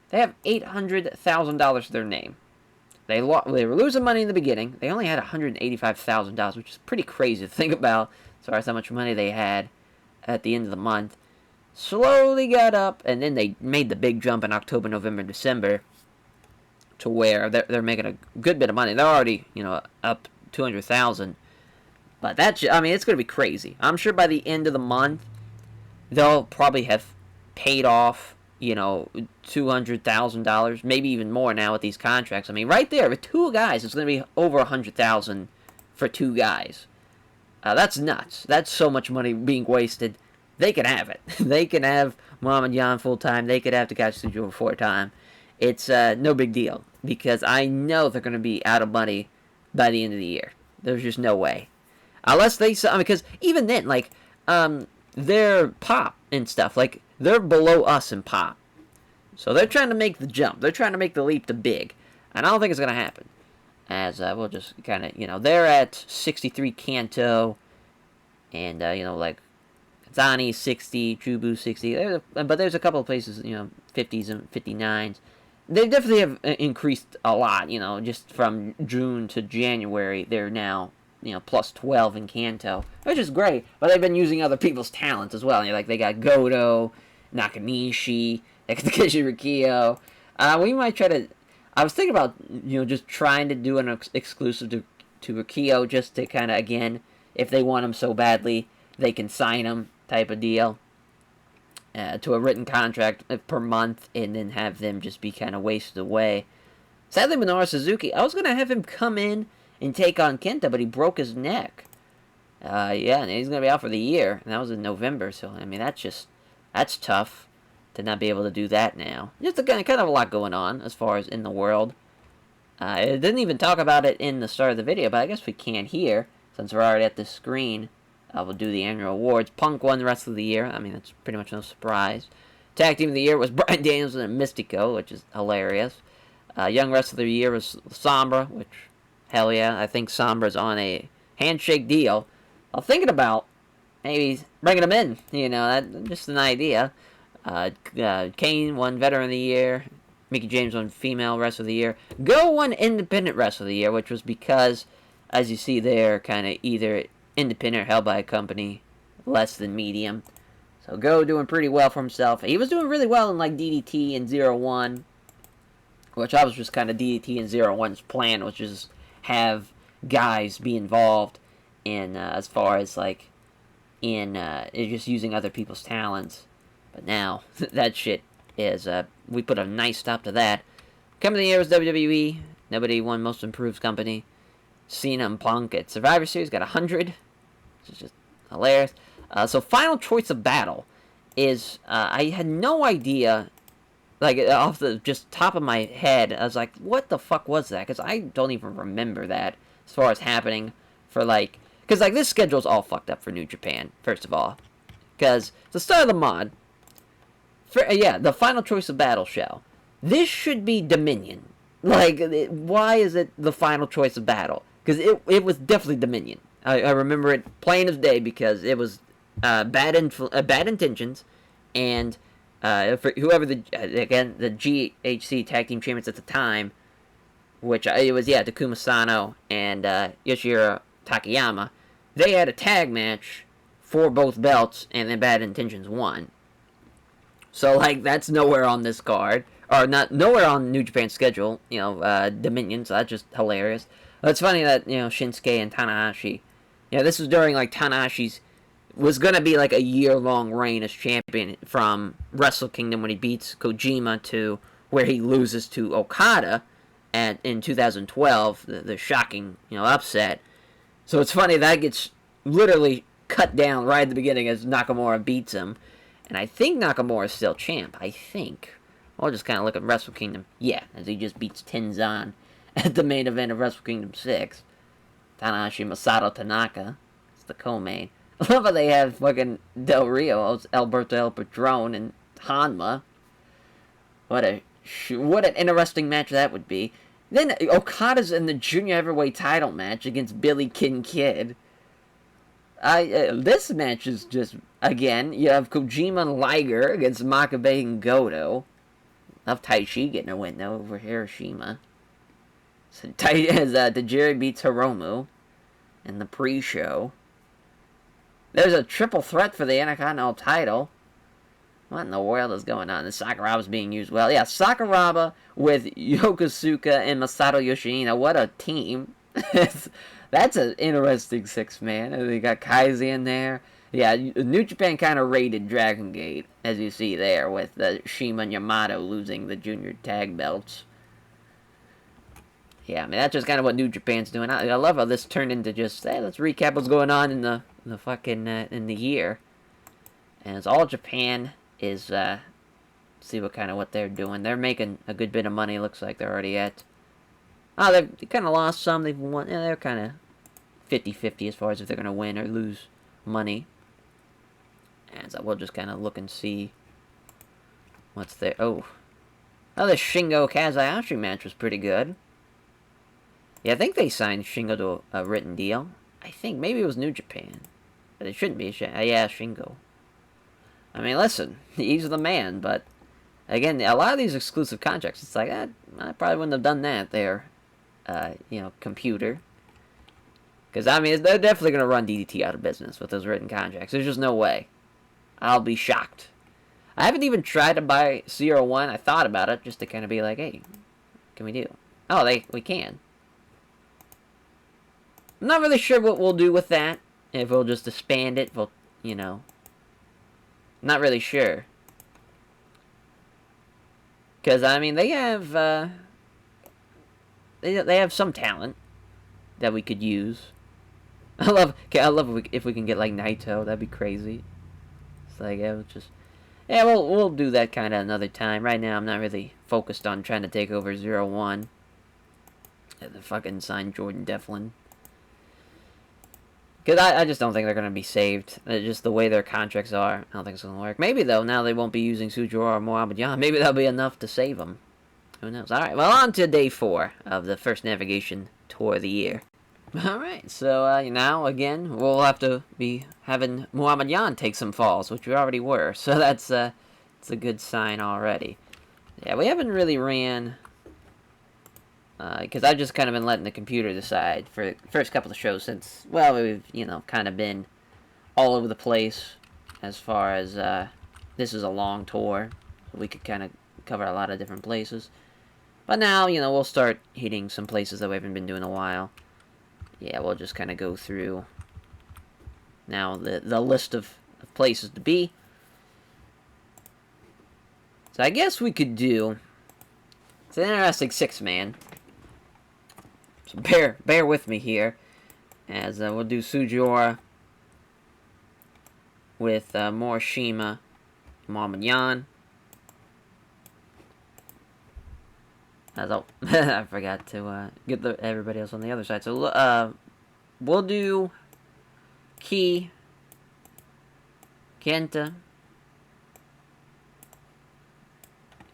They have $800,000 to their name. They were losing money in the beginning. They only had $185,000, which is pretty crazy to think about as far as how much money they had at the end of the month. Slowly got up, and then they made the big jump in October, November, December, to where they're making a good bit of money. They're already, up 200,000. But it's going to be crazy. I'm sure by the end of the month, they'll probably have paid off, $200,000, maybe even more now with these contracts. I mean, right there, with 2 guys, it's going to be over 100,000 for 2 guys. That's nuts. That's so much money being wasted. They can have it. They can have Muhammad Yan full-time. They could have Takashi Tsujura full-time. It's no big deal, because I know they're going to be out of money by the end of the year. There's just no way. Unless because even then, they're pop and stuff. They're below us in pop. So they're trying to make the jump. They're trying to make the leap to big. And I don't think it's going to happen. As we'll just kind of, they're at 63 Kanto. And, Zani 60, Chubu 60, but there's a couple of places, 50s and 59s. They definitely have increased a lot, just from June to January. They're now, plus 12 in Kanto, which is great, but they've been using other people's talents as well. They got Goto, Nakanishi, Takeshi Rikio. We might try to, I was thinking about, just trying to do an exclusive to Rikio, just to kind of, again, if they want him so badly, they can sign him, type of deal, to a written contract per month, and then have them just be kind of wasted away. Sadly, Minoru Suzuki, I was going to have him come in and take on Kenta, but he broke his neck. Yeah, and he's going to be out for the year, and that was in November, so, I mean, that's tough to not be able to do that now. Just kind of a lot going on, as far as in the world. I didn't even talk about it in the start of the video, but I guess we can here, since we're already at the screen. We'll do the annual awards. Punk won the rest of the year. I mean, that's pretty much no surprise. Tag Team of the Year was Bryan Danielson and Mystico, which is hilarious. Young Wrestler of the Year was Sombra, which, hell yeah, I think Sombra's on a handshake deal. I'm thinking about maybe bringing him in. That's just an idea. Kane won Veteran of the Year. Mickie James won Female Wrestler of the Year. Go won Independent Wrestler of the Year, which was because, as you see there, kind of either independent or held by a company less than medium. So Go doing pretty well for himself. He was doing really well in DDT and 0-1, which I was just kind of DDT and 0-1's plan, which is have guys be involved in as far as in just using other people's talents. But now that shit is we put a nice stop to that. Company of the Year was WWE. Nobody won Most Improved Company. Cena and Punk at Survivor Series got 100. Which is just hilarious. So final choice of battle is, I had no idea, off the just top of my head, I was like, what the fuck was that? Because I don't even remember that as far as happening for because this schedule's all fucked up for New Japan, first of all. Because the start of the mod, the final choice of battle show, this should be Dominion. Why is it the final choice of battle? Because it was definitely Dominion. I remember it plain as day because it was bad intentions, and for whoever the GHC tag team champions at the time, which it was Takuma Sano and Yoshihiro Takayama, they had a tag match for both belts, and then Bad Intentions won. So like that's nowhere on this card, or not nowhere on New Japan's schedule. Dominion. So that's just hilarious. It's funny that Shinsuke and Tanahashi. This was during like Tanahashi's was gonna be like a year-long reign as champion from Wrestle Kingdom when he beats Kojima to where he loses to Okada in 2012, the shocking upset. So it's funny that gets literally cut down right at the beginning as Nakamura beats him, and I think Nakamura is still champ. I think. I'll just kind of look at Wrestle Kingdom. Yeah, as he just beats Tenzan at the main event of Wrestle Kingdom 6. Tanahashi Masato Tanaka. It's the co-main. I love how they have fucking Del Rio, Alberto El Patron, and Hanma. What an interesting match that would be. Then Okada's in the junior heavyweight title match against Billy Kid. This match is just, again, you have Kojima and Liger against Makabe and Goto. Love Taichi getting a win though over Hiroshima. So Tajiri beats Hiromu in the pre-show. There's a triple threat for the Intercontinental title. What in the world is going on? The Sakuraba's being used well. Yeah, Sakuraba with Yokosuka and Masato Yoshihina. What a team. That's an interesting six-man. They got Kaisi in there. Yeah, New Japan kind of raided Dragon Gate, as you see there, with Shima and Yamato losing the junior tag belts. Yeah, I mean, that's just kind of what New Japan's doing. I love how this turned into just, hey, let's recap what's going on in the fucking, in the year. And it's all Japan is, see what they're doing. They're making a good bit of money, looks like they're already at. Oh, they kind of lost some, they've won, they're kind of 50-50 as far as if they're going to win or lose money. And so we'll just kind of look and see what's there. Oh, the Shingo Kazuhashi match was pretty good. Yeah, I think they signed Shingo to a written deal. I think maybe it was New Japan. But it shouldn't be. Yeah, Shingo. I mean, listen, he's the man, but again, a lot of these exclusive contracts, it's like, I probably wouldn't have done that there, computer. Because, I mean, they're definitely going to run DDT out of business with those written contracts. There's just no way. I'll be shocked. I haven't even tried to buy CR1. I thought about it just to kind of be like, hey, what can we do? Oh, we can. I'm not really sure what we'll do with that. If we'll just expand it, we'll, not really sure. Because, I mean, they have, they have some talent that we could use. I love if we can get, like, Naito. That'd be crazy. It's like, yeah, we'll do that kind of another time. Right now, I'm not really focused on trying to take over 0-1. The fucking sign Jordan Devlin. Because I just don't think they're going to be saved. Just the way their contracts are, I don't think it's going to work. Maybe, though, now they won't be using Sujiro or Muhammad Yan. Maybe that'll be enough to save them. Who knows? Alright, well, on to day 4 of the first navigation tour of the year. Alright, so now, again, we'll have to be having Muhammad Yan take some falls, which we already were. So that's it's a good sign already. Yeah, we haven't really ran... because I've just kind of been letting the computer decide for the first couple of shows since, well, we've, kind of been all over the place as far as, this is a long tour. So we could kind of cover a lot of different places. But now, we'll start hitting some places that we haven't been doing in a while. Yeah, we'll just kind of go through now the list of places to be. So I guess we could do, it's an interesting 6-man. So bear with me here, as we'll do Sujiura with Morishima, Muhammad Yan. I forgot to get everybody else on the other side. So we'll do Ki, Kenta,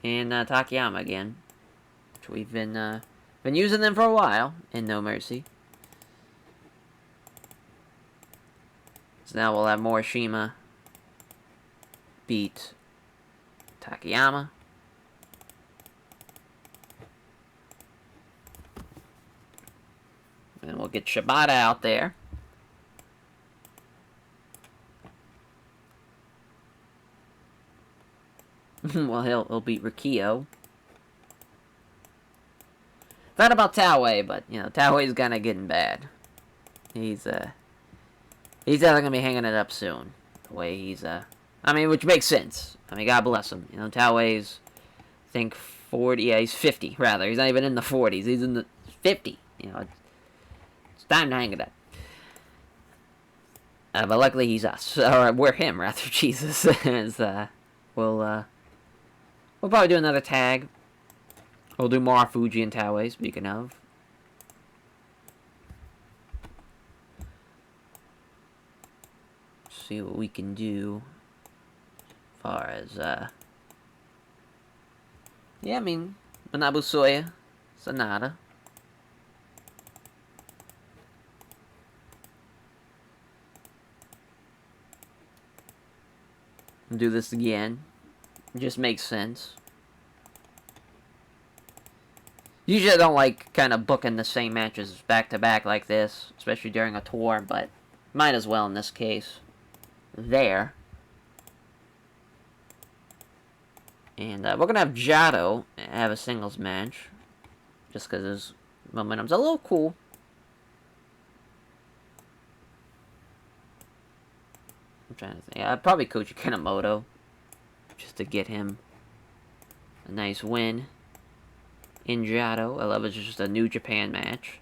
and Takayama again, which we've been using them for a while in No Mercy. So now we'll have Morishima beat Takayama. And we'll get Shibata out there. Well, he'll beat Rikio. Not about Taue, but, you know, Taue's kind of getting bad. He's definitely gonna be hanging it up soon. The way he's, I mean, which makes sense. I mean, God bless him. You know, Taue's, I think, 40, yeah, he's 50, rather. He's not even in the 40s. He's in the 50. You know, it's time to hang it up. But luckily he's us. Or we're him, rather. Jesus. As, we'll probably do another tag. We'll do Marufuji and Taue, speaking of. See what we can do as far as, yeah, I mean, Manabu Soya, Sonata. Do this again. It just makes sense. Usually I don't like kind of booking the same matches back to back like this, especially during a tour, but might as well in this case. There. And we're going to have Jado have a singles match, just because his momentum's a little cool. I'm trying to think. Yeah, I'd probably Koji Kanemoto, just to get him a nice win. In Jado, I love it's just a New Japan match.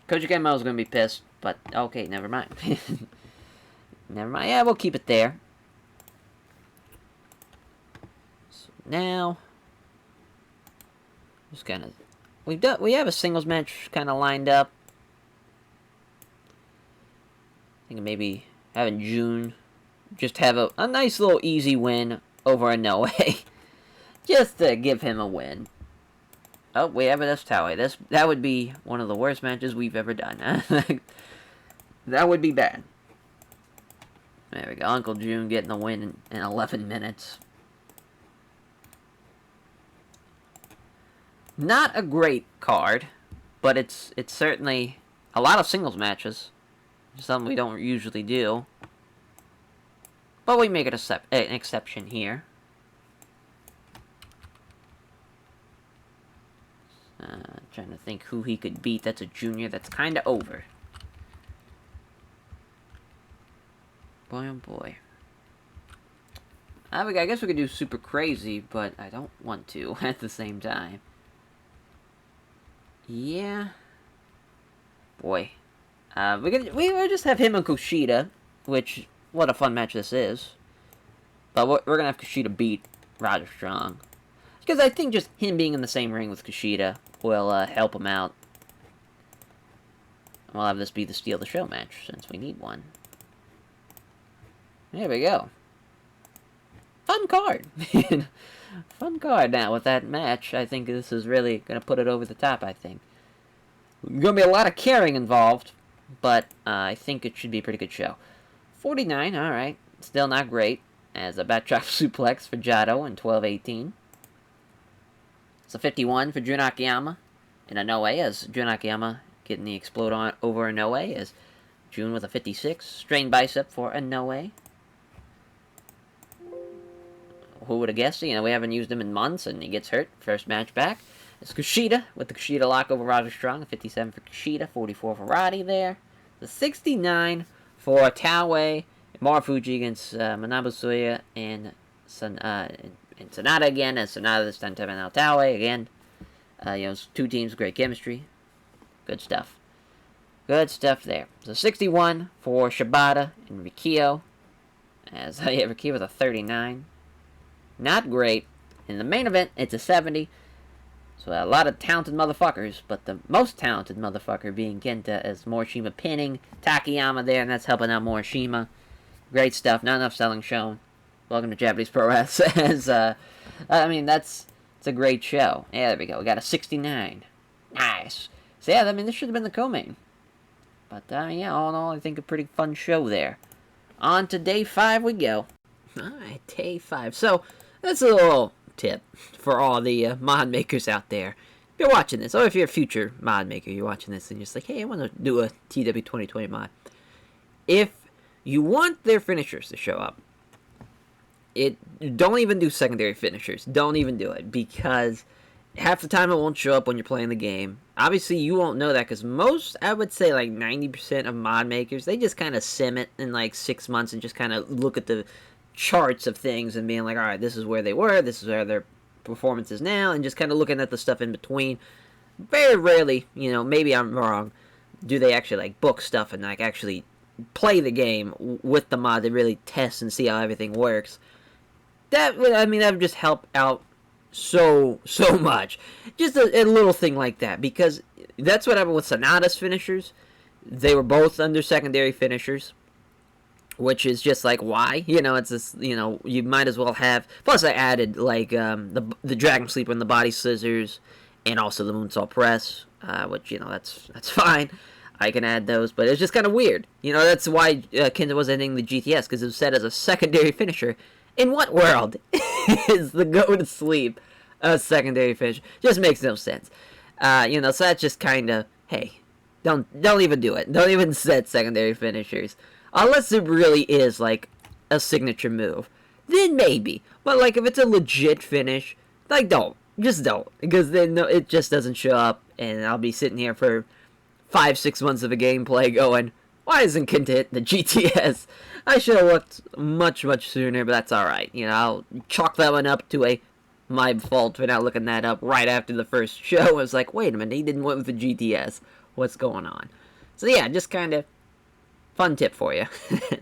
Koji Kanemoto's gonna be pissed, but okay, never mind. Never mind. Yeah, we'll keep it there. So now, just kind of, we have a singles match kind of lined up. I think maybe having June just have a nice little easy win over Inoue. Just to give him a win. Oh, we have this Taue. That would be one of the worst matches we've ever done. That would be bad. There we go. Uncle June getting the win in 11 minutes. Not a great card, but it's certainly a lot of singles matches. Something we don't usually do. But we make it an exception here. Trying to think who he could beat. That's a junior that's kind of over. Boy, oh boy. I guess we could do Super Crazy, but I don't want to at the same time. Yeah. Boy. We'll just have him and Kushida, which, what a fun match this is. But we're going to have Kushida beat Roger Strong. Because I think just him being in the same ring with Kushida will help him out. We'll have this be the Steal the Show match, since we need one. There we go. Fun card. Fun card now with that match. I think this is really going to put it over the top, I think. Going to be a lot of caring involved, but I think it should be a pretty good show. 49, alright. Still not great, as a backdrop suplex for Jado in 12-18. It's a 51 for Jun Akiyama in Inoue, as Jun Akiyama getting the explode on over Inoue, as Jun with a 56. Strained bicep for Inoue. Who would have guessed? You know, we haven't used him in months, and he gets hurt. First match back. It's Kushida with the Kushida lock over Roger Strong. A 57 for Kushida, 44 for Roddy there. The 69 for Taue. Marufuji against Manabu Soya and Sonata again, as Sonata this time tapping out Taue again. You know, two teams, great chemistry. Good stuff. Good stuff there. So 61 for Shibata and Rikio. As Rikio with a 39. Not great. In the main event, it's a 70. So a lot of talented motherfuckers, but the most talented motherfucker being Kenta, as Morishima pinning Takayama there, and that's helping out Morishima. Great stuff. Not enough selling shown. Welcome to Japanese Pro Wrest. As, I mean, it's a great show. Yeah, there we go. We got a 69. Nice. So yeah, I mean, this should have been the co-main. But, yeah, all in all, I think a pretty fun show there. On to day 5 we go. Alright, day 5. So, that's a little tip for all the mod makers out there. If you're watching this, or if you're a future mod maker, you're watching this and you're just like, hey, I want to do a TEW 2020 mod. If you want their finishers to show up, don't even do secondary finishers. Don't even do it, because half the time it won't show up when you're playing the game. Obviously, you won't know that, because most, I would say like 90% of mod makers, they just kind of sim it in like 6 months and just kind of look at the charts of things and being like, alright, this is where they were, this is where their performance is now, and just kind of looking at the stuff in between. Very rarely, maybe I'm wrong, do they actually like book stuff and like actually play the game with the mod to really test and see how everything works. That would just help out so much. Just a little thing like that, because that's what happened with Sonata's finishers. They were both under secondary finishers, which is just like, why? It's just, you might as well have. Plus, I added like the Dragon Sleeper and the Body Scissors, and also the Moonsault Press, which that's fine. I can add those, but it's just kind of weird. That's why Kenta was ending the GTS, because it was set as a secondary finisher. In what world is the go to sleep a secondary finisher? Just makes no sense. So that's just kind of, hey, don't even do it. Don't even set secondary finishers. Unless it really is, like, a signature move. Then maybe. But, like, if it's a legit finish, like, don't. Just don't. Because then it just doesn't show up, and I'll be sitting here for 5-6 months of a gameplay going, why isn't Kenta hit the GTS? I should have looked much sooner, but that's alright. I'll chalk that one up to my fault for not looking that up right after the first show. I was like, wait a minute, he didn't win with the GTS. What's going on? So yeah, just kind of fun tip for you.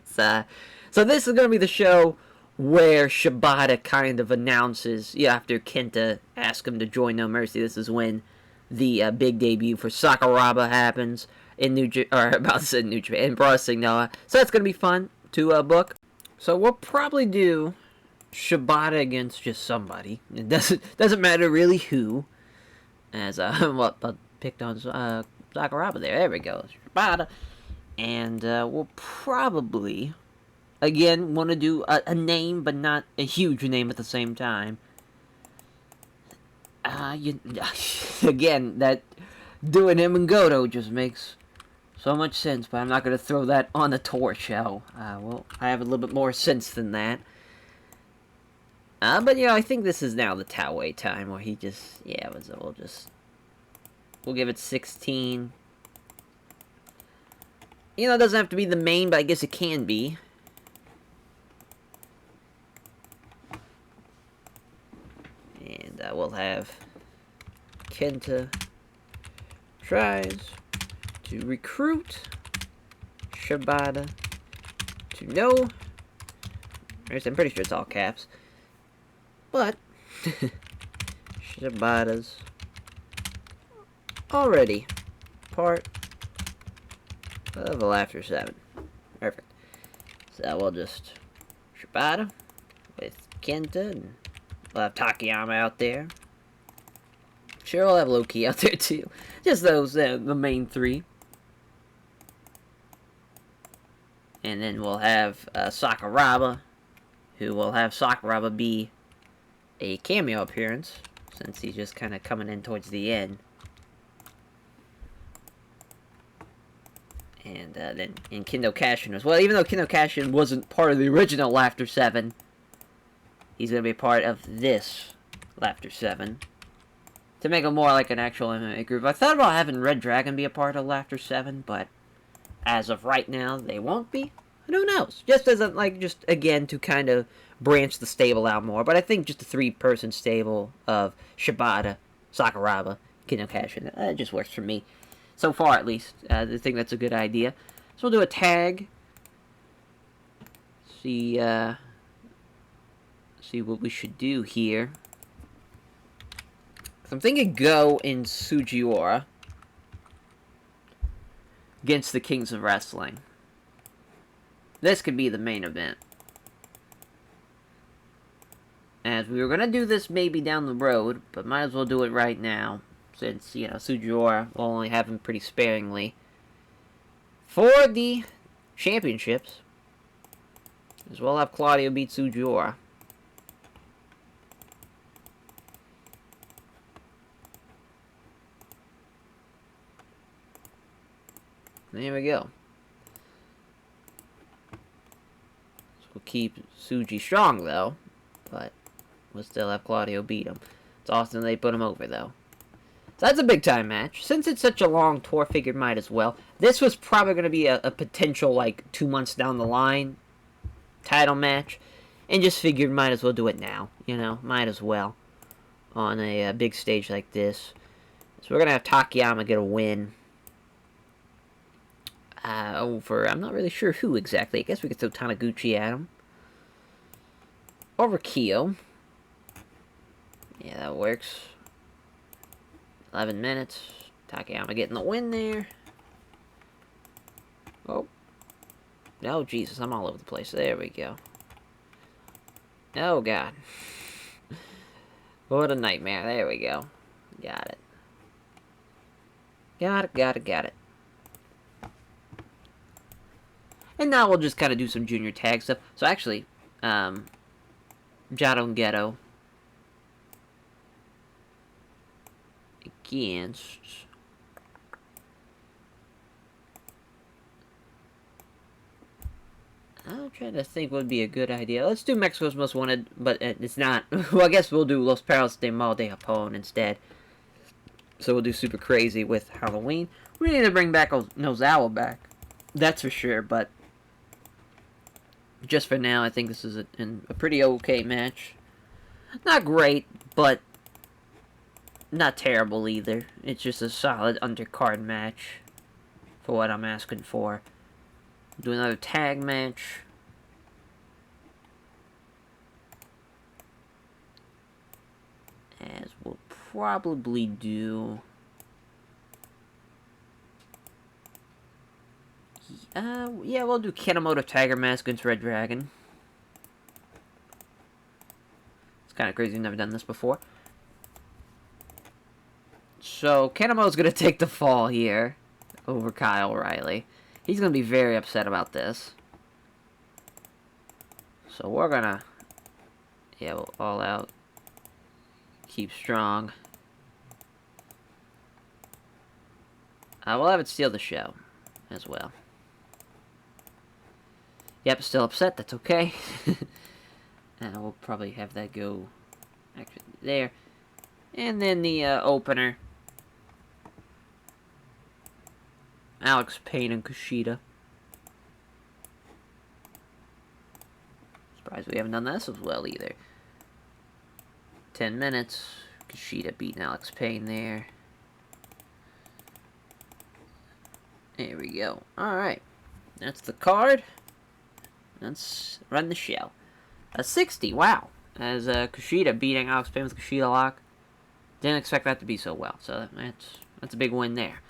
So this is going to be the show where Shibata kind of announces, after Kenta asks him to join No Mercy, this is when the big debut for Sakuraba happens in New Japan, in Processing Noah. So that's going to be fun to book. So we'll probably do Shibata against just somebody. It doesn't matter really who. As I picked on Sakuraba there. There we go. Shibata. And we'll probably, again, want to do a name, but not a huge name at the same time. Again, that doing him and Goto just makes so much sense, but I'm not going to throw that on the Tour show. Well, I have a little bit more sense than that. But I think this is now the Towway time, where he just, we'll give it 16. It doesn't have to be the main, but I guess it can be. And we'll have Kenta tries to recruit Shibata to know. I'm pretty sure it's all caps. But Shibata's already part of a Laughter 7. Perfect. So we'll just Shibata with Kenta, and we'll have Takayama out there. Sure, we'll have Loki out there too. Just those, the main three. And then we'll have Sakuraba, who will have Sakuraba be a cameo appearance, since he's just kind of coming in towards the end. And then in Kendo Cashin as well. Even though Kendo Cashin wasn't part of the original Laughter 7, he's going to be part of this Laughter 7. To make it more like an actual MMA group. I thought about having Red Dragon be a part of Laughter 7, but as of right now, they won't be. And who knows? Just as just again, to kind of branch the stable out more. But I think just a 3-person stable of Shibata, Sakuraba, Kendo Cashin, it just works for me. So far, at least. I think that's a good idea. So we'll do a tag. See what we should do here. I'm thinking Go in Sugiura against the Kings of Wrestling. This could be the main event. As we were going to do this maybe down the road, but might as well do it right now. Since, Sugiura will only have him pretty sparingly. For the championships, as well have Claudio beat Sugiura. There we go. So we'll keep Suji strong, though. But we'll still have Claudio beat him. It's awesome they put him over, though. So that's a big-time match. Since it's such a long tour, figured might as well. This was probably going to be a potential, like, 2 months down the line title match. And just figured might as well do it now. You know, might as well. On a big stage like this. So we're going to have Takayama get a win. Over, I'm not really sure who exactly. I guess we could throw Taniguchi at him. Over Kyo. Yeah, that works. 11 minutes. Takayama getting the win there. Oh. Oh, Jesus, I'm all over the place. There we go. Oh, God. What a nightmare. There we go. Got it. Got it. And now we'll just kind of do some junior tag stuff. So actually, Jado and Ghetto against I'm trying to think what would be a good idea. Let's do Mexico's Most Wanted, but it's not. Well, I guess we'll do Los Perros de Mal de Japón instead. So we'll do Super Crazy with Halloween. We need to bring back Nozawa back. That's for sure, but just for now, I think this is a pretty okay match. Not great, but not terrible either. It's just a solid undercard match for what I'm asking for. Do another tag match. As we'll probably do. Yeah, we'll do Kanemoto Tiger Mask against Red Dragon. It's kind of crazy, we've never done this before. So, Kanemoto's going to take the fall here over Kyle O'Reilly. He's going to be very upset about this. So, we're going to... Yeah, we'll all out. Keep strong. We'll have it steal the show as well. Yep, still upset. That's okay. And we'll probably have that go actually there. And then the opener. Alex Payne and Kushida. Surprised we haven't done this as well either. 10 minutes. Kushida beating Alex Payne there. There we go. Alright. That's the card. Let's run the show. 60, wow. As Kushida beating Alex Payne with Kushida lock. Didn't expect that to be so well. So that's a big win there.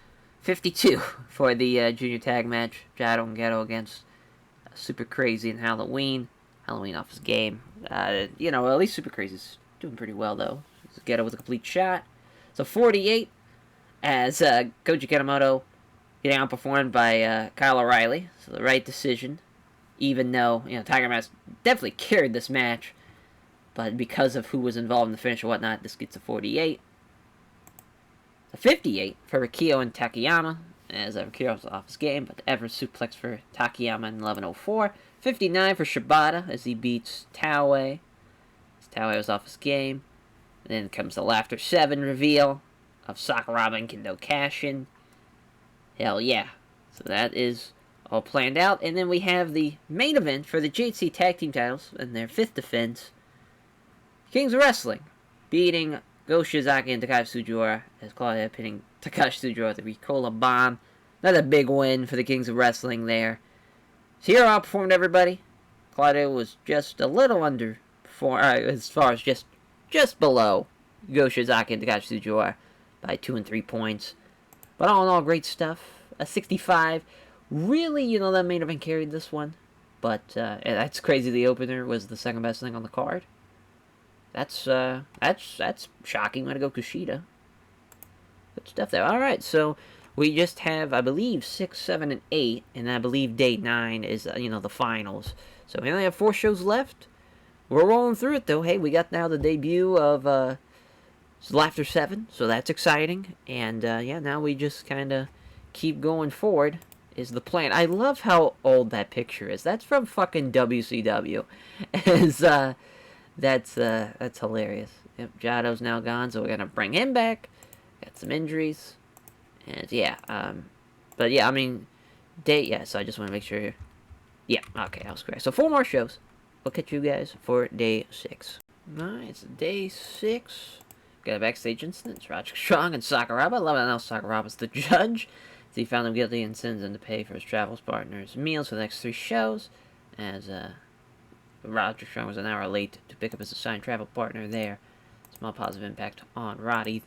52 for the junior tag match. Jado and Ghetto against Super Crazy and Halloween. Halloween off his game. You know, at least Super Crazy's doing pretty well, though. Ghetto with a complete shot. So 48 as Koji Kanemoto getting outperformed by Kyle O'Reilly. So the right decision. Even though, you know, Tiger Mask definitely carried this match. But because of who was involved in the finish and whatnot, this gets a 48. A 58 for Rikio and Takayama. As Rikio's off his game, but the ever suplex for Takayama in 11:04. 59 for Shibata as he beats Taue. As Taue was off his game. And then comes the Laughter 7 reveal of Sakuraba and Kendo Kashin. Hell yeah. So that is all planned out. And then we have the main event for the JHC Tag Team titles in their 5th defense. Kings of Wrestling beating Go Shiozaki and Takashi Sugiura as Claudio pinning Takashi Sugiura with the Ricola Bomb. Another big win for the Kings of Wrestling there. Zero outperformed everybody. Claudio was just a little under as far as just below Go Shiozaki and Takashi Sugiura by 2 and 3 points. But all in all, great stuff. A 65. Really, you know, that main event carried this one. But that's crazy. The opener was the second best thing on the card. That's shocking. I'm gonna go Kushida. Good stuff there. All right, so we just have, I believe, 6, 7, and 8, and I believe day 9 is, the finals. So we only have 4 shows left. We're rolling through it, though. Hey, we got now the debut of Laughter 7, so that's exciting. And, yeah, now we just kind of keep going forward is the plan. I love how old that picture is. That's from fucking WCW. That's hilarious. Yep, Jado's now gone, so we're going to bring him back. Got some injuries. And, yeah, but, yeah, I mean, so I just want to make sure. Yeah, okay, I was correct. So 4 more shows. We'll catch you guys for day 6. Alright, it's day 6. Got a backstage incident. It's Roderick Strong and Sakuraba. Love it now Sakuraba's the judge. So he found him guilty and sends him to pay for his travels partner's meals for the next 3 shows. As Roderick Strong was an hour late to pick up his assigned travel partner there. Small positive impact on Roddy.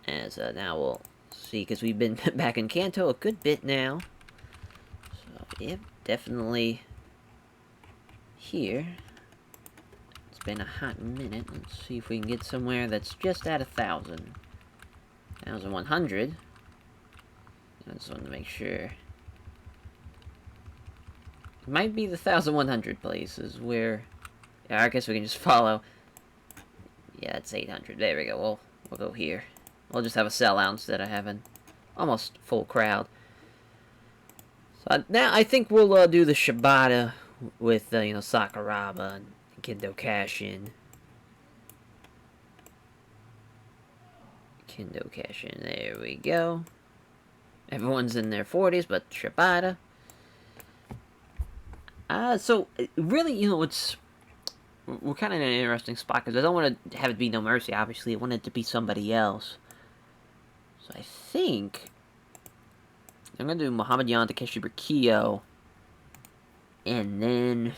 As now we'll see, because we've been back in Kanto a good bit now. So, yep, definitely here. It's been a hot minute. Let's see if we can get somewhere that's just at 1,000. 1,100. I just want to make sure. It might be the 1,100 places where. Yeah, I guess we can just follow. Yeah, it's 800. There we go. We'll go here. We'll just have a sellout instead of having almost full crowd. So now I think we'll do the Shibata with Sakuraba and Kendo Cash-In. Kendo Cash-In. There we go. Everyone's in their 40s, but Shibata. So really, we're kind of in an interesting spot because I don't want to have it be No Mercy. Obviously, I want it to be somebody else. So I think I'm gonna do Muhammad Yan, Takeshi Brikiyo, and then.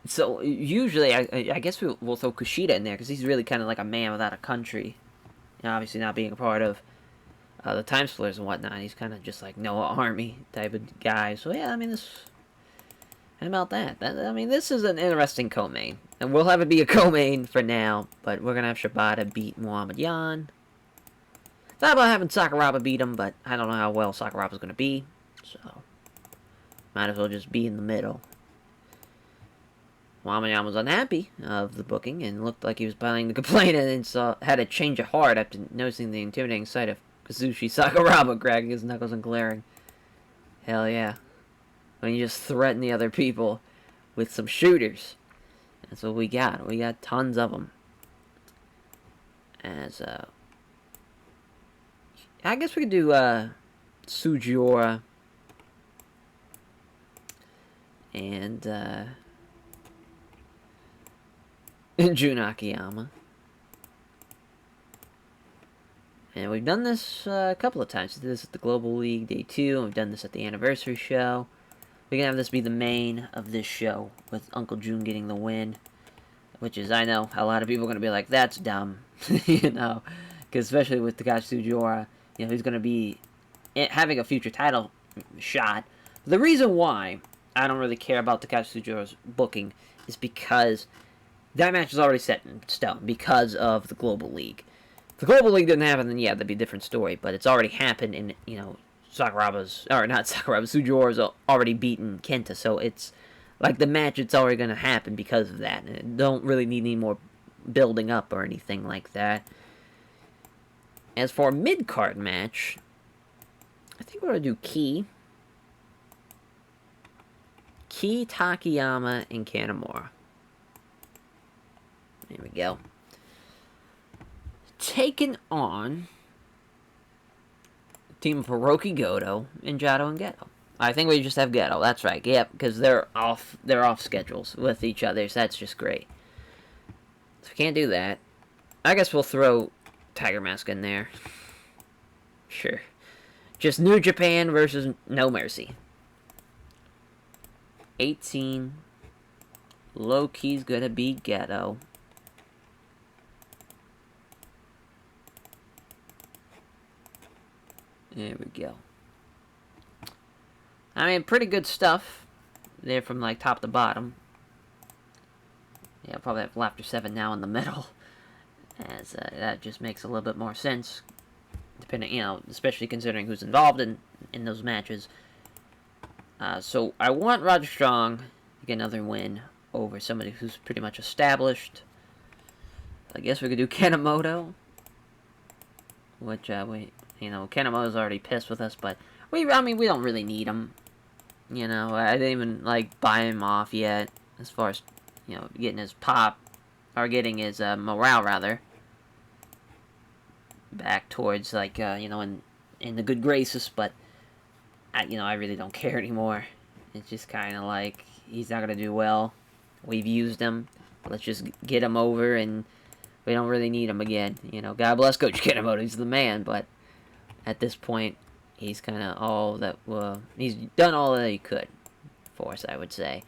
So usually, I guess we'll throw Kushida in there because he's really kind of like a man without a country. Obviously, not being a part of the Time Splitters and whatnot, he's kind of just like Noah Army type of guy. So yeah, I mean how about that? I mean, this is an interesting co-main, and we'll have it be a co-main for now. But we're gonna have Shibata beat Muhammad Yan. Thought about having Sakuraba beat him, but I don't know how well Sakuraba's gonna be, so might as well just be in the middle. Muhammad Yan was unhappy of the booking and looked like he was planning to complain, and then had a change of heart after noticing the intimidating sight of Kazushi Sakuraba cracking his knuckles and glaring. Hell yeah. When you just threaten the other people with some shooters. That's what we got. We got tons of them. As, I guess we could do, Sujiura. And, Jun Akiyama. And we've done this a couple of times. We did this at the Global League Day 2, and we've done this at the Anniversary Show. We can have this be the main of this show, with Uncle Jun getting the win. Which is, I know, a lot of people are going to be like, that's dumb. Because especially with Takashi Sugiura, he's going to be having a future title shot. The reason why I don't really care about Takashi Sugiura's booking is because that match is already set in stone because of the Global League. If the Global League didn't happen, then yeah, that'd be a different story. But it's already happened in, Sugiura's already beaten Kenta. So it's like the match, it's already going to happen because of that. And it don't really need any more building up or anything like that. As for a mid-card match, I think we're going to do Ki, Takayama, and Kanemaru. There we go. Taking on a team of Hiroki Goto and Jado and Geto. I think we just have Geto. That's right. Yep, because they're off schedules with each other, so that's just great. So we can't do that. I guess we'll throw Tiger Mask in there. Sure. Just New Japan versus No Mercy. 18. Low-key's gonna be Geto. There we go. I mean, pretty good stuff there from, like, top to bottom. Yeah, I'll probably have Laughter 7 now in the middle. as that just makes a little bit more sense, depending, especially considering who's involved in those matches. So I want Roger Strong to get another win over somebody who's pretty much established. I guess we could do Kanemoto, which Kanemoto's already pissed with us, but we don't really need him. I didn't even buy him off yet, as far as getting his pop, or getting his morale rather back towards in the good graces, but I really don't care anymore. It's just kind of like he's not gonna do well. We've used him. Let's just get him over, and we don't really need him again. God bless Coach Kanemoto. He's the man, but at this point, he's kind of all that. He's done all that he could for us, I would say.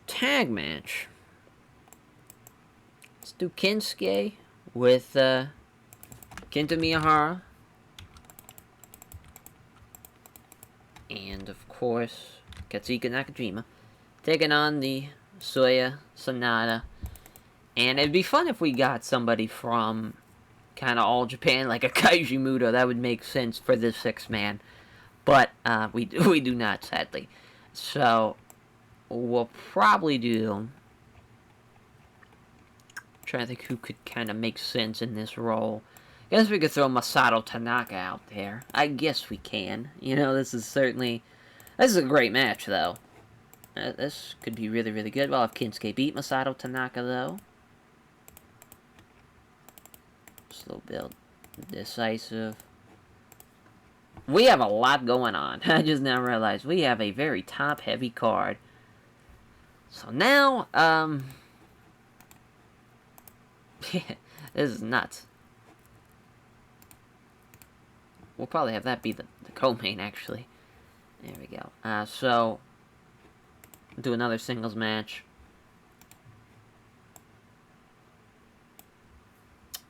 Tag match. Let's do Kinsuke with Kenta Miyahara. And, of course, Katsuhiko Nakajima taking on the Soya Sanada. And it'd be fun if we got somebody from kind of All Japan, like a Kaiji Muto. That would make sense for this 6-man. But we do not, sadly. So we'll probably do... I'm trying to think who could kind of make sense in this role. I guess we could throw Masato Tanaka out there. I guess we can. This is a great match, though. This could be really, really good. Well, if Kinsuke beat Masato Tanaka, though. Slow build. Decisive. We have a lot going on. I just now realized we have a very top-heavy card. So now, this is nuts. We'll probably have that be the co-main, actually. There we go. So, do another singles match.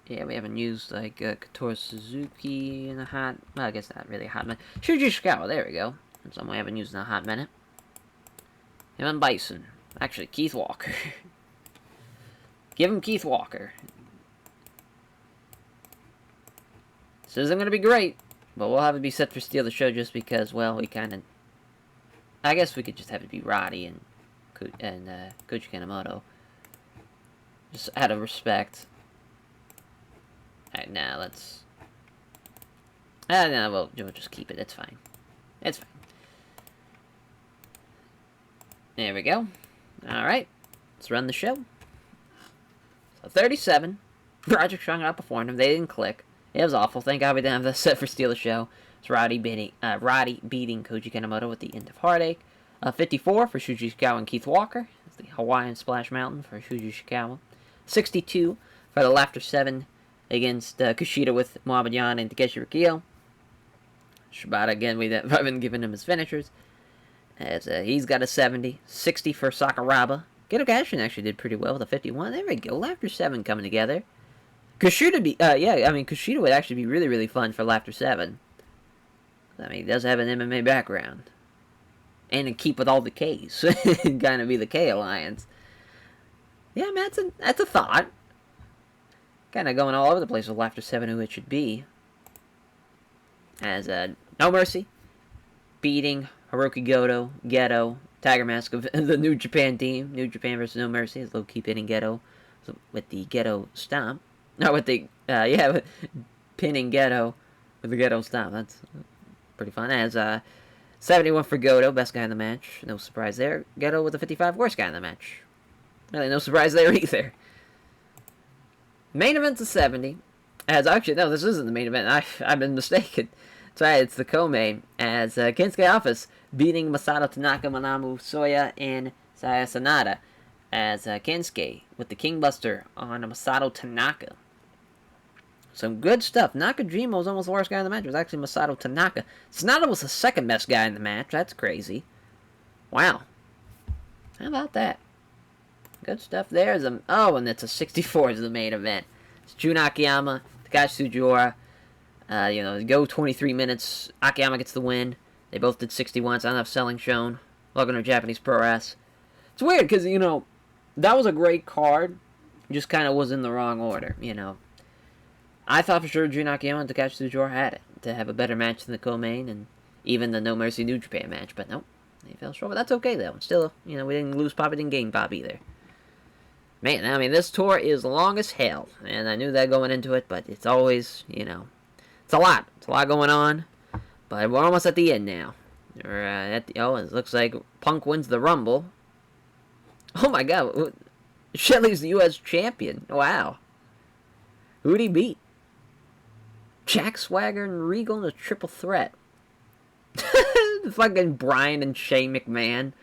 Yeah, we haven't used, Katori Suzuki in a hot... Well, I guess not really a hot minute. Shuji Ishikawa, there we go. Someone we haven't used in a hot minute. Him and Bison. Actually, Keith Walker. Give him Keith Walker. This isn't going to be great, but we'll have it be set for Steal the Show just because, well, we kind of... I guess we could just have it be Roddy and Koji Kanemoto. Just out of respect. Alright, now let's... no, we'll just keep it. It's fine. It's fine. There we go. Alright. Let's run the show. So, 37. Project Strong outperformed him. They didn't click. It was awful. Thank God we didn't have that set for Steal the Show. It's Roddy beating Koji Kanemoto with the End of Heartache. 54 for Shuji Ishikawa and Keith Walker. That's the Hawaiian Splash Mountain for Shuji Ishikawa. 62 for the Laughter 7 against Kushida with Muhammad Yan and Takeshi Rikio. Shibata, again, we haven't given him his finishers. As he's got a 70. 60 for Sakuraba. Geto Kashin actually did pretty well with a 51. There we go. Laughter 7 coming together. Kushida would actually be really, really fun for Laughter 7. He does have an MMA background. And to keep with all the Ks. Kind of be the K Alliance. Yeah, man, that's a thought. Kind of going all over the place with Laughter 7, who it should be. As No Mercy beating Hiroki Goto, Geto, Tiger Mask of the New Japan team. New Japan versus No Mercy. As low-key pinning Geto with the Geto Stomp. No, with the, pinning Geto with the Geto Stomp. That's pretty fun. As 71 for Goto, best guy in the match. No surprise there. Geto with the 55, worst guy in the match. Really, no surprise there either. Main event's a 70. As actually, no, this isn't the main event. I've been mistaken. That's right, it's the co-main. As Kensuke Office beating Masato Tanaka, Manamu Soya, and Saya Sanada. As Kensuke with the King Buster on Masato Tanaka. Some good stuff. Nakajima was almost the worst guy in the match. It was actually Masato Tanaka. Sanada was the second best guy in the match. That's crazy. Wow. How about that? Good stuff there. And it's a 64 is the main event. It's Jun Akiyama, Takashi Sugiura. Go 23 minutes. Akiyama gets the win. They both did 61. It's not enough selling shown. Welcome to Japanese Pro Wrestling. It's weird because, that was a great card. just kind of was in the wrong order, you know. I thought for sure Jun Akiyama and Takashi Tsujiura had it to have a better match than the co-main and even the No Mercy New Japan match, but nope, they fell short. But that's okay though. Still, you know, we didn't lose Pop, we didn't gain Pop either. Man, I mean, this tour is long as hell, and I knew that going into it, but it's always, you know, it's a lot. It's a lot going on, but we're almost at the end now. We're at the, oh, it looks like Punk wins the Rumble. Oh my God, Shelley's the U.S. champion. Wow. Who'd he beat? Jack Swagger and Regal in a triple threat. Fucking Bryan and Shane McMahon.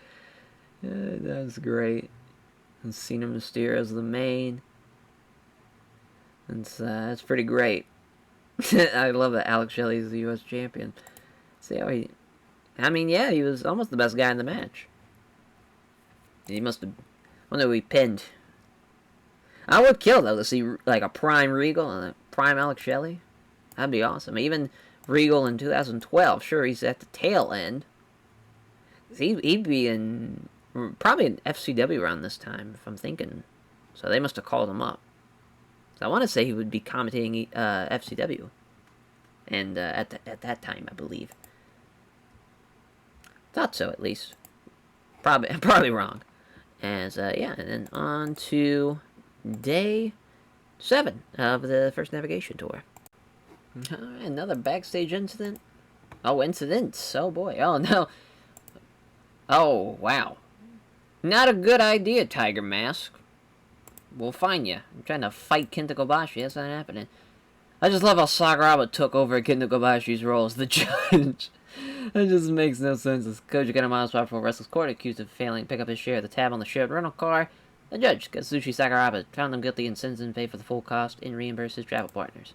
That's great. And Cena Mysterio's the main. That's pretty great. I love that Alex Shelley's the U.S. champion. See how he... I mean, yeah, he was almost the best guy in the match. He must have... Well, no, he pinned. I would kill, though, to see, like, a prime Regal and a prime Alex Shelley. That'd be awesome. Even Regal in 2012, sure, he's at the tail end. He'd be in... Probably an FCW around this time, if I'm thinking. So they must have called him up. So I want to say he would be commentating FCW. And at that time, I believe. Thought so, at least. Probably wrong. As, yeah, and then on to day 7 of the First Navigation Tour. Alright, another backstage incident. Oh, incidents. Oh, boy. Oh, no. Oh, wow. Not a good idea, Tiger Mask. We'll find you. I'm trying to fight Kenta Kobashi. That's not happening. I just love how Sakuraba took over Kenta Kobashi's role as the judge. That just makes no sense. As Koji Kanema's spot for Wrestler's Court, accused of failing to pick up his share of the tab on the shared rental car, the judge, Kazushi Sakuraba, found him guilty and sentenced him to pay for the full cost and reimburse his travel partners.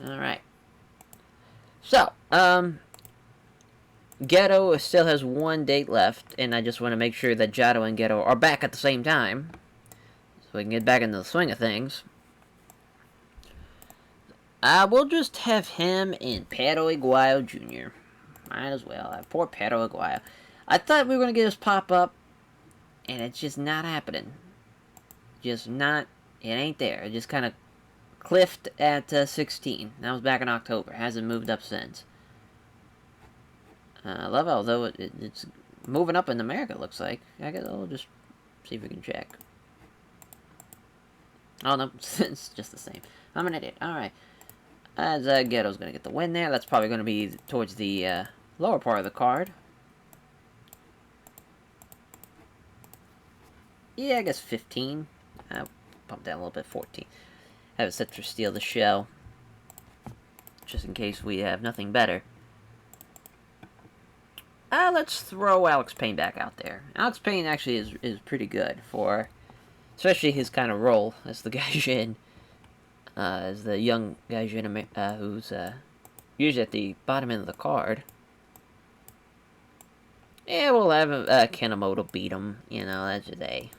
Alright. So, Geto still has one date left, and I just want to make sure that Jado and Geto are back at the same time, so we can get back into the swing of things. We'll just have him and Pedro Aguayo Jr. Might as well. Poor Pedro Aguayo. I thought we were going to get his pop-up, and it's just not happening. Just not, it ain't there. It just kind of cliffed at 16. That was back in October. Hasn't moved up since. I love it, although it's moving up in America, it looks like. I guess I'll just see if we can check. Oh, no, it's just the same. I'm an idiot. Alright. As Ghetto's going to get the win there. That's probably going to be towards the lower part of the card. Yeah, I guess 15. I'll pump down a little bit, 14. Have it set for Steal the Show. Just in case we have nothing better. Let's throw Alex Payne back out there. Alex Payne actually is pretty good for, especially his kind of role as the Gaijin, as the young Gaijin who's usually at the bottom end of the card. Yeah, we'll have Kanemoto beat him. You know, that's just a.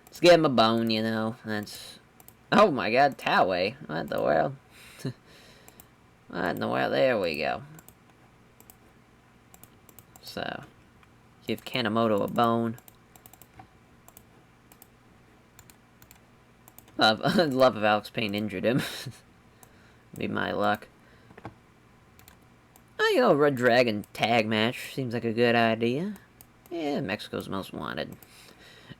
Let's give him a bone. You know, that's. Oh my God, Taue! What the world? What in the world? There we go. So, give Kanemoto a bone. I'd love if Alex Payne injured him. Be my luck. Oh, you know, Red Dragon tag match seems like a good idea. Yeah, Mexico's Most Wanted.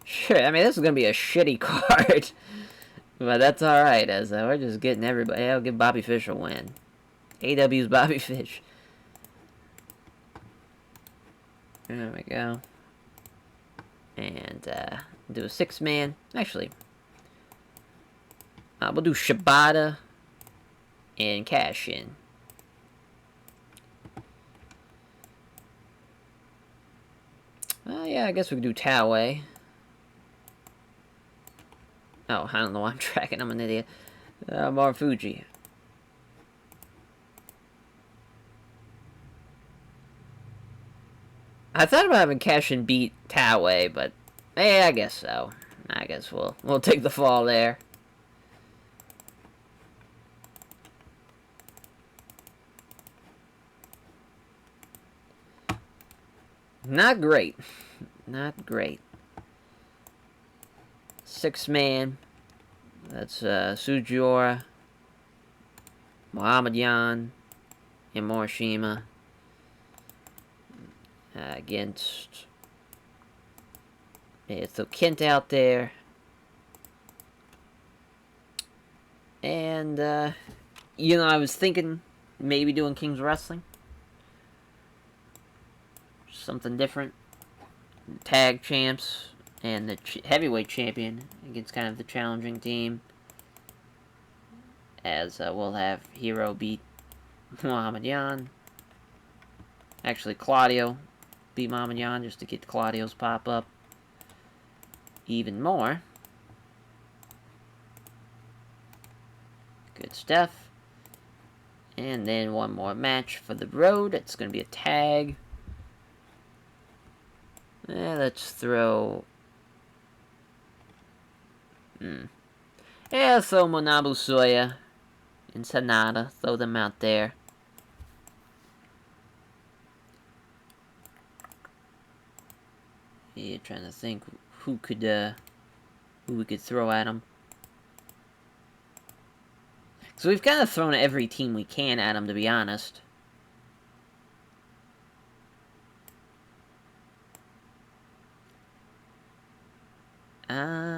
Sure, I mean, this is gonna be a shitty card. But that's alright, as we're just getting everybody. I'll give Bobby Fish a win. AW's Bobby Fish. There we go. And, do a 6-man. Actually, we'll do Shibata and Cash In. Yeah, I guess we could do Taue. Oh, I don't know why I'm tracking. I'm an idiot. Marufuji. I thought about having Cash In beat Taue, but yeah, I guess so. I guess we'll take the fall there. Not great. Not great. sixth man. That's Sujiura, Muhammad-Yan, and Morishima against... Yeah, so Kent out there. And, you know, I was thinking maybe doing King's Wrestling. Something different. Tag champs and the heavyweight champion against kind of the challenging team. As we'll have Hero beat Muhammad-Yan. Actually, Claudio beat Muhammad-Yan just to get Claudio's pop-up even more. Good stuff. And then one more match for the road. It's going to be a tag. Let's throw... Yeah, throw Manabu Soya and Sanada. Throw them out there. Yeah, trying to think who we could throw at them. So we've kind of thrown every team we can at them, to be honest.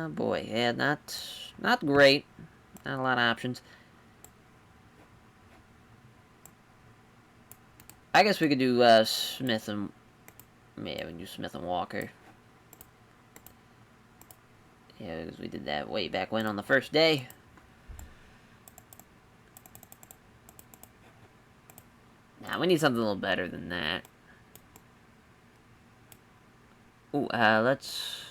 Boy, yeah, not great. Not a lot of options. I guess we could do Smith and... Yeah, we can do Smith and Walker. Yeah, because we did that way back when on the first day. Nah, we need something a little better than that. Ooh, let's...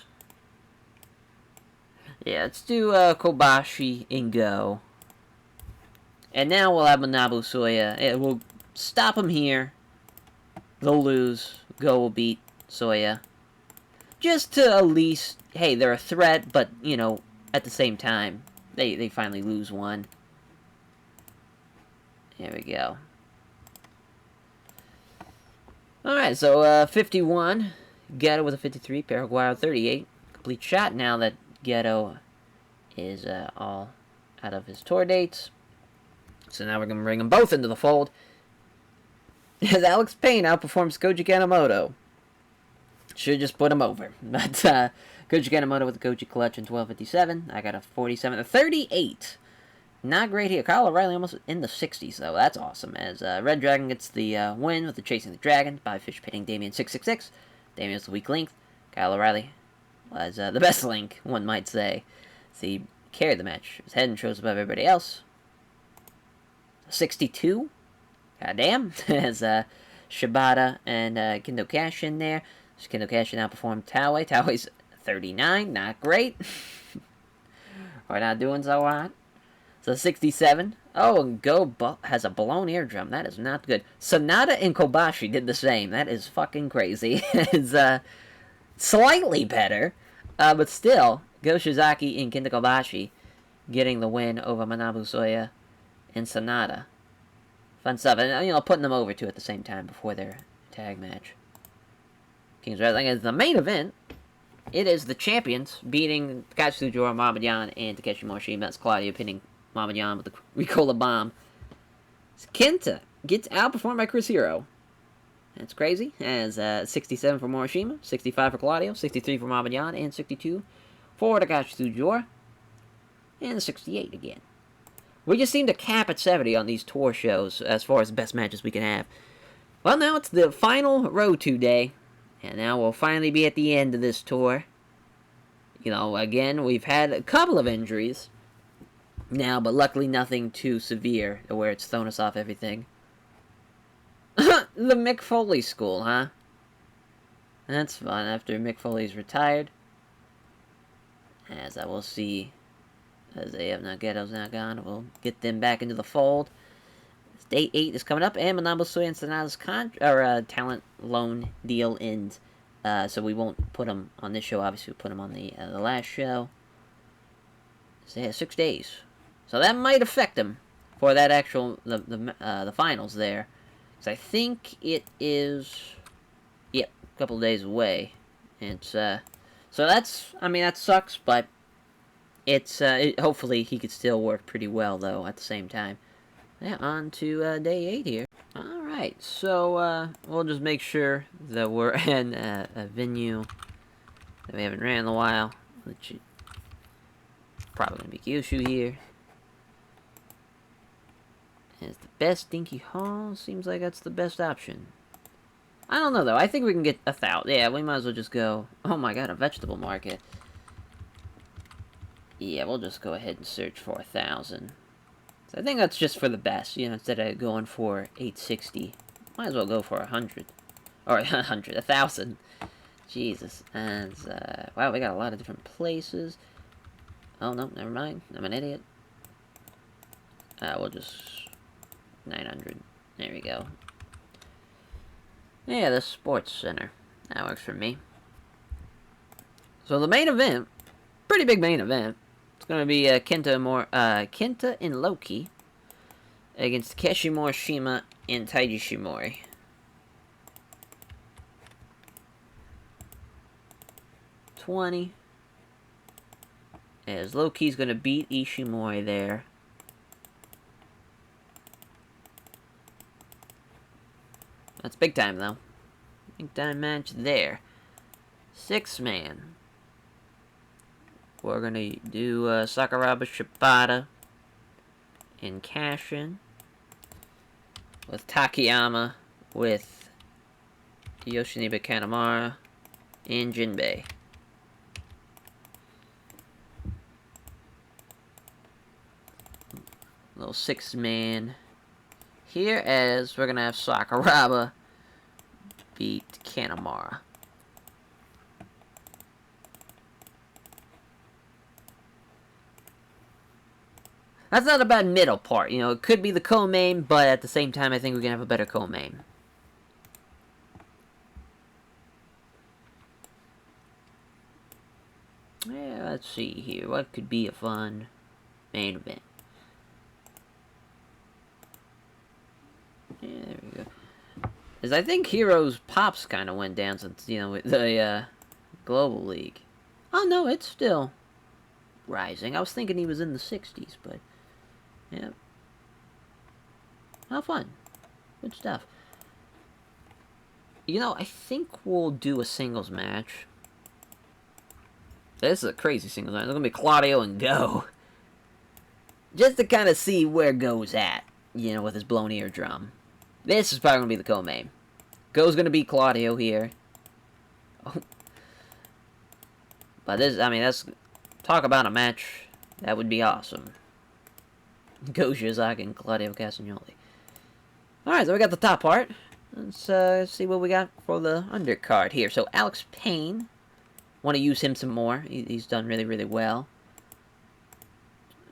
Yeah, let's do Kobashi and Go. And now we'll have Manabu Soya. We'll stop him here. They'll lose. Go will beat Soya. Just to at least... Hey, they're a threat, but, you know, at the same time, they finally lose one. There we go. Alright, so 51. Geto with a 53. Paraguayo 38. Complete shot now that Geto is all out of his tour dates. So now we're going to bring them both into the fold. As Alex Payne outperforms Koji Kanemoto. Should just put him over. But Koji Kanemoto with the Koji clutch in 12:57. I got a 47. A 38. Not great here. Kyle O'Reilly almost in the 60s, though. That's awesome. As Red Dragon gets the win with the Chasing the Dragon by fish pitting Damien 666. Damien's the weak link. Kyle O'Reilly was the best link, one might say. So he carried the match. His head and shoulders above everybody else. 62. Goddamn. As Shibata and Kendo Cash in there. So Kendo Cash outperformed Taue. Taue's 39. Not great. We're not doing so hot. So 67. Oh, and Go has a blown eardrum. That is not good. Sonata and Kobashi did the same. That is fucking crazy. It's slightly better. But still, Go Shizaki and Kenta Kobashi getting the win over Manabu Soya and Sonata. Fun stuff. And, you know, putting them over, too, at the same time before their tag match. King's Wrestling is the main event. It is the champions beating Takashi Sugiura, Muhammad-Yan, and Takeshi Morishima. That's Claudio pinning Muhammad-Yan with the Ricola Bomb. Kenta gets outperformed by Chris Hero. That's crazy. As 67 for Morishima, 65 for Claudio, 63 for Muhammad-Yan, and 62 for Takashi Sugiura. And 68 again. We just seem to cap at 70 on these tour shows as far as the best matches we can have. Well, now it's the final Road 2 day. And now we'll finally be at the end of this tour. You know, again, we've had a couple of injuries now, but luckily nothing too severe where it's thrown us off everything. The Mick Foley School, huh? That's fun after Mick Foley's retired. As I will see, as they have not Ghetto's now gone, we'll get them back into the fold. Ep.8 is coming up, and Manabu Soya and Sonata's talent loan deal ends. So we won't put them on this show. Obviously, we put them on the last show. So yeah, 6 days. So that might affect them for that actual the finals there. Because I think it is, yep, a couple of days away. It's so that's, I mean, that sucks, but hopefully he could still work pretty well, though, at the same time. Yeah, on to day 8 here. Alright, so we'll just make sure that we're in a venue that we haven't ran in a while, which is probably going to be Kyushu here. Is the best Dinky Hall? Seems like that's the best option. I don't know, though. I think we can get 1,000. Yeah, we might as well just go... Oh my god, a vegetable market. Yeah, we'll just go ahead and search for 1,000. So I think that's just for the best, you know, instead of going for 860. Might as well go for 100. Or 100, 1,000. Jesus. And, wow, we got a lot of different places. Oh, no, never mind. I'm an idiot. We'll just... 900. There we go. Yeah, the sports center. That works for me. So the main event, pretty big main event. It's going to be Kenta and Loki against Keshi Morishima and Taiji Shimori. $20. As Loki's going to beat Ishimori there. That's big time, though. Big time match there. 6-man. We're gonna do Sakuraba Shibata and Cashin with Takayama, with Yoshinobu Kanemaru and Jinbei. Little 6-man here, as we're gonna have Sakuraba beat Kanemaru. That's not a bad middle part, you know, it could be the co-main, but at the same time I think we can have a better co-main. Yeah, let's see here, what could be a fun main event? Yeah, there we go. As I think Heroes Pops kind of went down since, you know, with the Global League. Oh no, it's still rising. I was thinking he was in the 60s, but yeah. How fun. Good stuff. You know, I think we'll do a singles match. This is a crazy singles match. It's going to be Claudio and Go. Just to kind of see where Go's at, you know, with his blown eardrum. This is probably going to be the co-main. Go's going to beat Claudio here. Oh. But this, I mean, that's... Talk about a match. That would be awesome. Go Shiozaki and Claudio Castagnoli. Alright, so we got the top part. Let's see what we got for the undercard here. So, Alex Payne. Want to use him some more. He's done really, really well.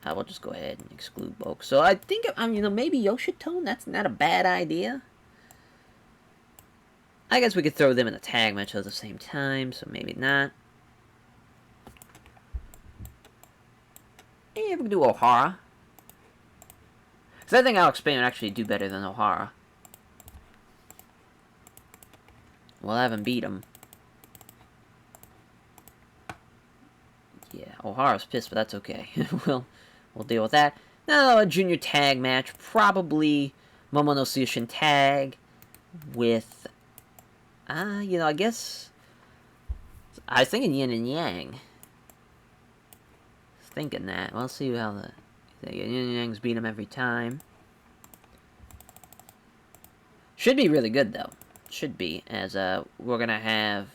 I will just go ahead and exclude Bulk. So, I think, you know, maybe Yoshitone? That's not a bad idea. I guess we could throw them in a tag match at the same time, so maybe not. Yeah, we can do O'Hara. Because I think Alex Payne would actually do better than O'Hara. We'll have him beat him. Yeah, O'Hara's pissed, but that's okay. we'll deal with that. Now, a junior tag match. Probably Momono Suishin tag with... you know, I guess... I was thinking Yin and Yang. Thinking that. We'll see how the Yin and Yang's beat him every time. Should be really good, though. Should be, as we're gonna have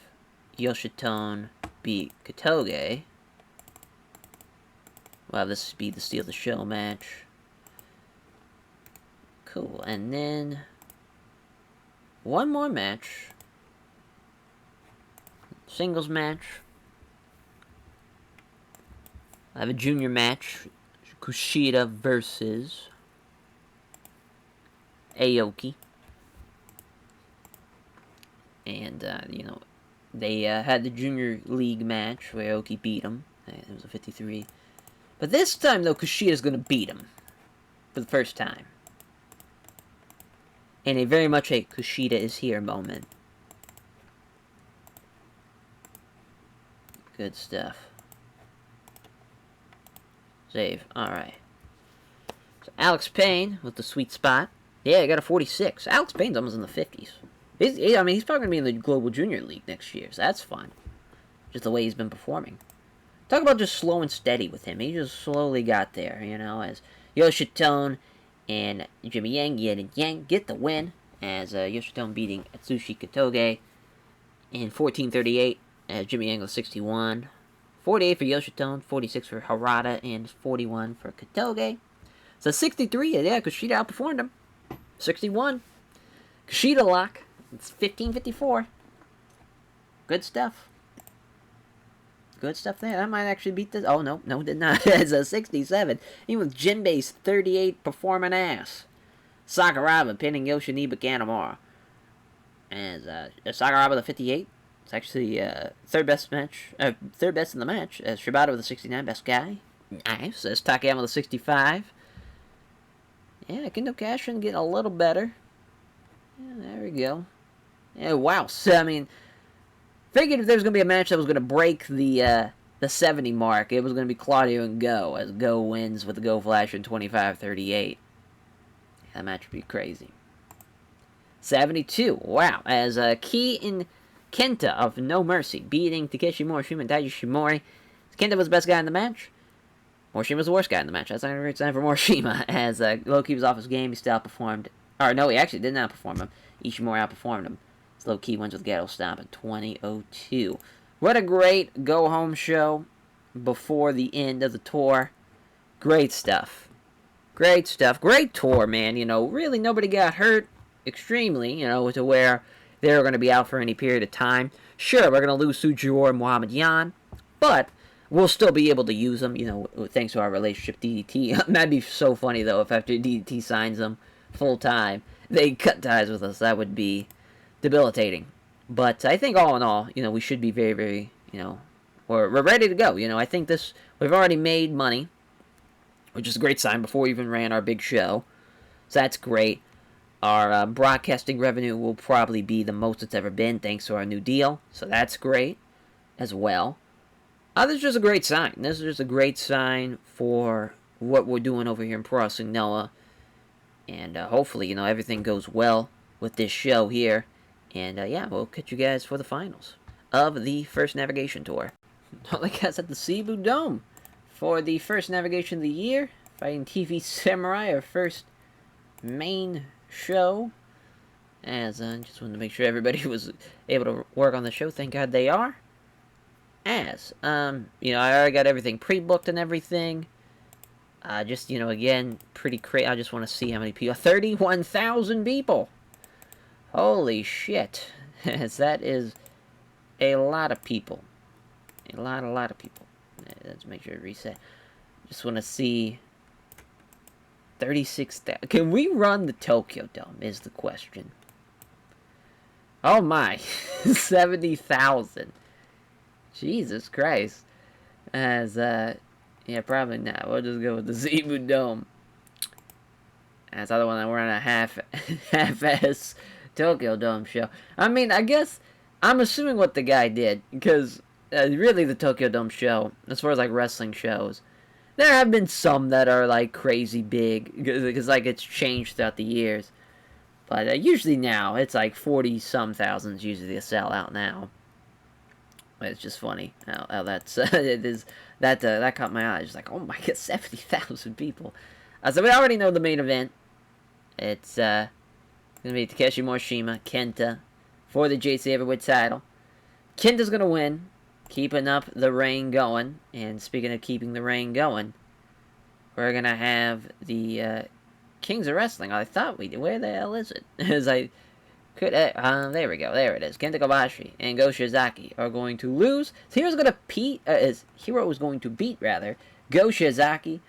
Yoshitone beat Katoge. Well, this would be the Steal the Show match. Cool, and then one more match. Singles match. I have a junior match. Kushida versus Aoki. And, you know, they had the junior league match where Aoki beat him. It was a 53. But this time, though, Kushida's going to beat him. For the first time. And a very much a Kushida is here moment. Good stuff. Save. Alright. So Alex Payne with the sweet spot. Yeah, he got a 46. Alex Payne's almost in the 50s. He's probably going to be in the Global Junior League next year, so that's fun. Just the way he's been performing. Talk about just slow and steady with him. He just slowly got there, as Yoshitone and Jimmy Yang get the win, as Yoshitone beating Atsushi Katoge in 14:38, as Jimmy Yang was 61. 48 for Yoshitone, 46 for Harada, and 41 for Katoge. So 63, yeah, Kushida outperformed him. 61. Kushida lock. It's 15:54. Good stuff. Good stuff there. That might actually beat this. Oh, no, it did not. It's a 67. Even with Jinbei's 38 performing ass. Sakuraba pinning Yoshiniba Kanemaru. As Sakuraba the 58. It's actually third best in the match. As Shibata with the 69, best guy. Nice. As Takayama with the 65. Yeah, Kendo Kashin getting a little better. Yeah, there we go. Yeah, wow. So, figured if there was going to be a match that was going to break the 70 mark, it was going to be Claudio and Go, as Go wins with the Go Flash in 25:38. That match would be crazy. 72, wow, as Ki and Kenta of No Mercy beating Takeshi Morishima and Taiji Shimori. Kenta was the best guy in the match. Morishima was the worst guy in the match. That's not a great sign for Morishima, as Low-Key was off his game. He still outperformed. Or, no, he actually did not outperform him. Ishimori outperformed him. Low-Key wins with Gato Stomp in 20:02. What a great go-home show before the end of the tour. Great stuff. Great stuff. Great tour, man. Really nobody got hurt extremely, to where they were going to be out for any period of time. Sure, we're going to lose Sujiura and Muhammad Yan, but we'll still be able to use them, thanks to our relationship DDT. That'd be so funny, though, if after DDT signs them full-time, they cut ties with us. That would be debilitating. But I think all in all, we should be very, very, we're ready to go. I think we've already made money, which is a great sign before we even ran our big show. So that's great. Our broadcasting revenue will probably be the most it's ever been thanks to our new deal. So that's great as well. This is just a great sign. This is just a great sign for what we're doing over here in Pro Wrestling Noah. And hopefully, everything goes well with this show here. And yeah, we'll catch you guys for the finals of the first navigation tour. All the guys at the Cebu Dome for the first navigation of the year. Fighting TV Samurai, our first main show. As I just wanted to make sure everybody was able to work on the show. Thank God they are. As, I already got everything pre-booked and everything. Just, again, pretty crazy. I just want to see how many people. 31,000 people! Holy shit. That is a lot of people. A lot of people. Let's make sure to reset. Just want to see 36,000. Can we run the Tokyo Dome is the question. Oh my. 70,000. Jesus Christ. Yeah, probably not. We'll just go with the Cebu Dome. That's the other one that we're on a half-ass Tokyo Dome show. I guess I'm assuming what the guy did, because really the Tokyo Dome show, as far as wrestling shows, there have been some that are crazy big, because it's changed throughout the years. But usually now it's 40-some thousand is usually a sellout now. But it's just funny how that's it is that caught my eye. Just oh my god, 70,000 people. So we already know the main event. It's gonna be Takeshi Morishima, Kenta, for the JC Heavyweight title. Kenta's gonna win, keeping up the reign going. And speaking of keeping the reign going, we're gonna have the Kings of Wrestling. I thought we did. Where the hell is it? As I could, there we go. There it is. Kenta Kobashi and Go Shiozaki are going to lose. So Hiro is going to beat Go Shiozaki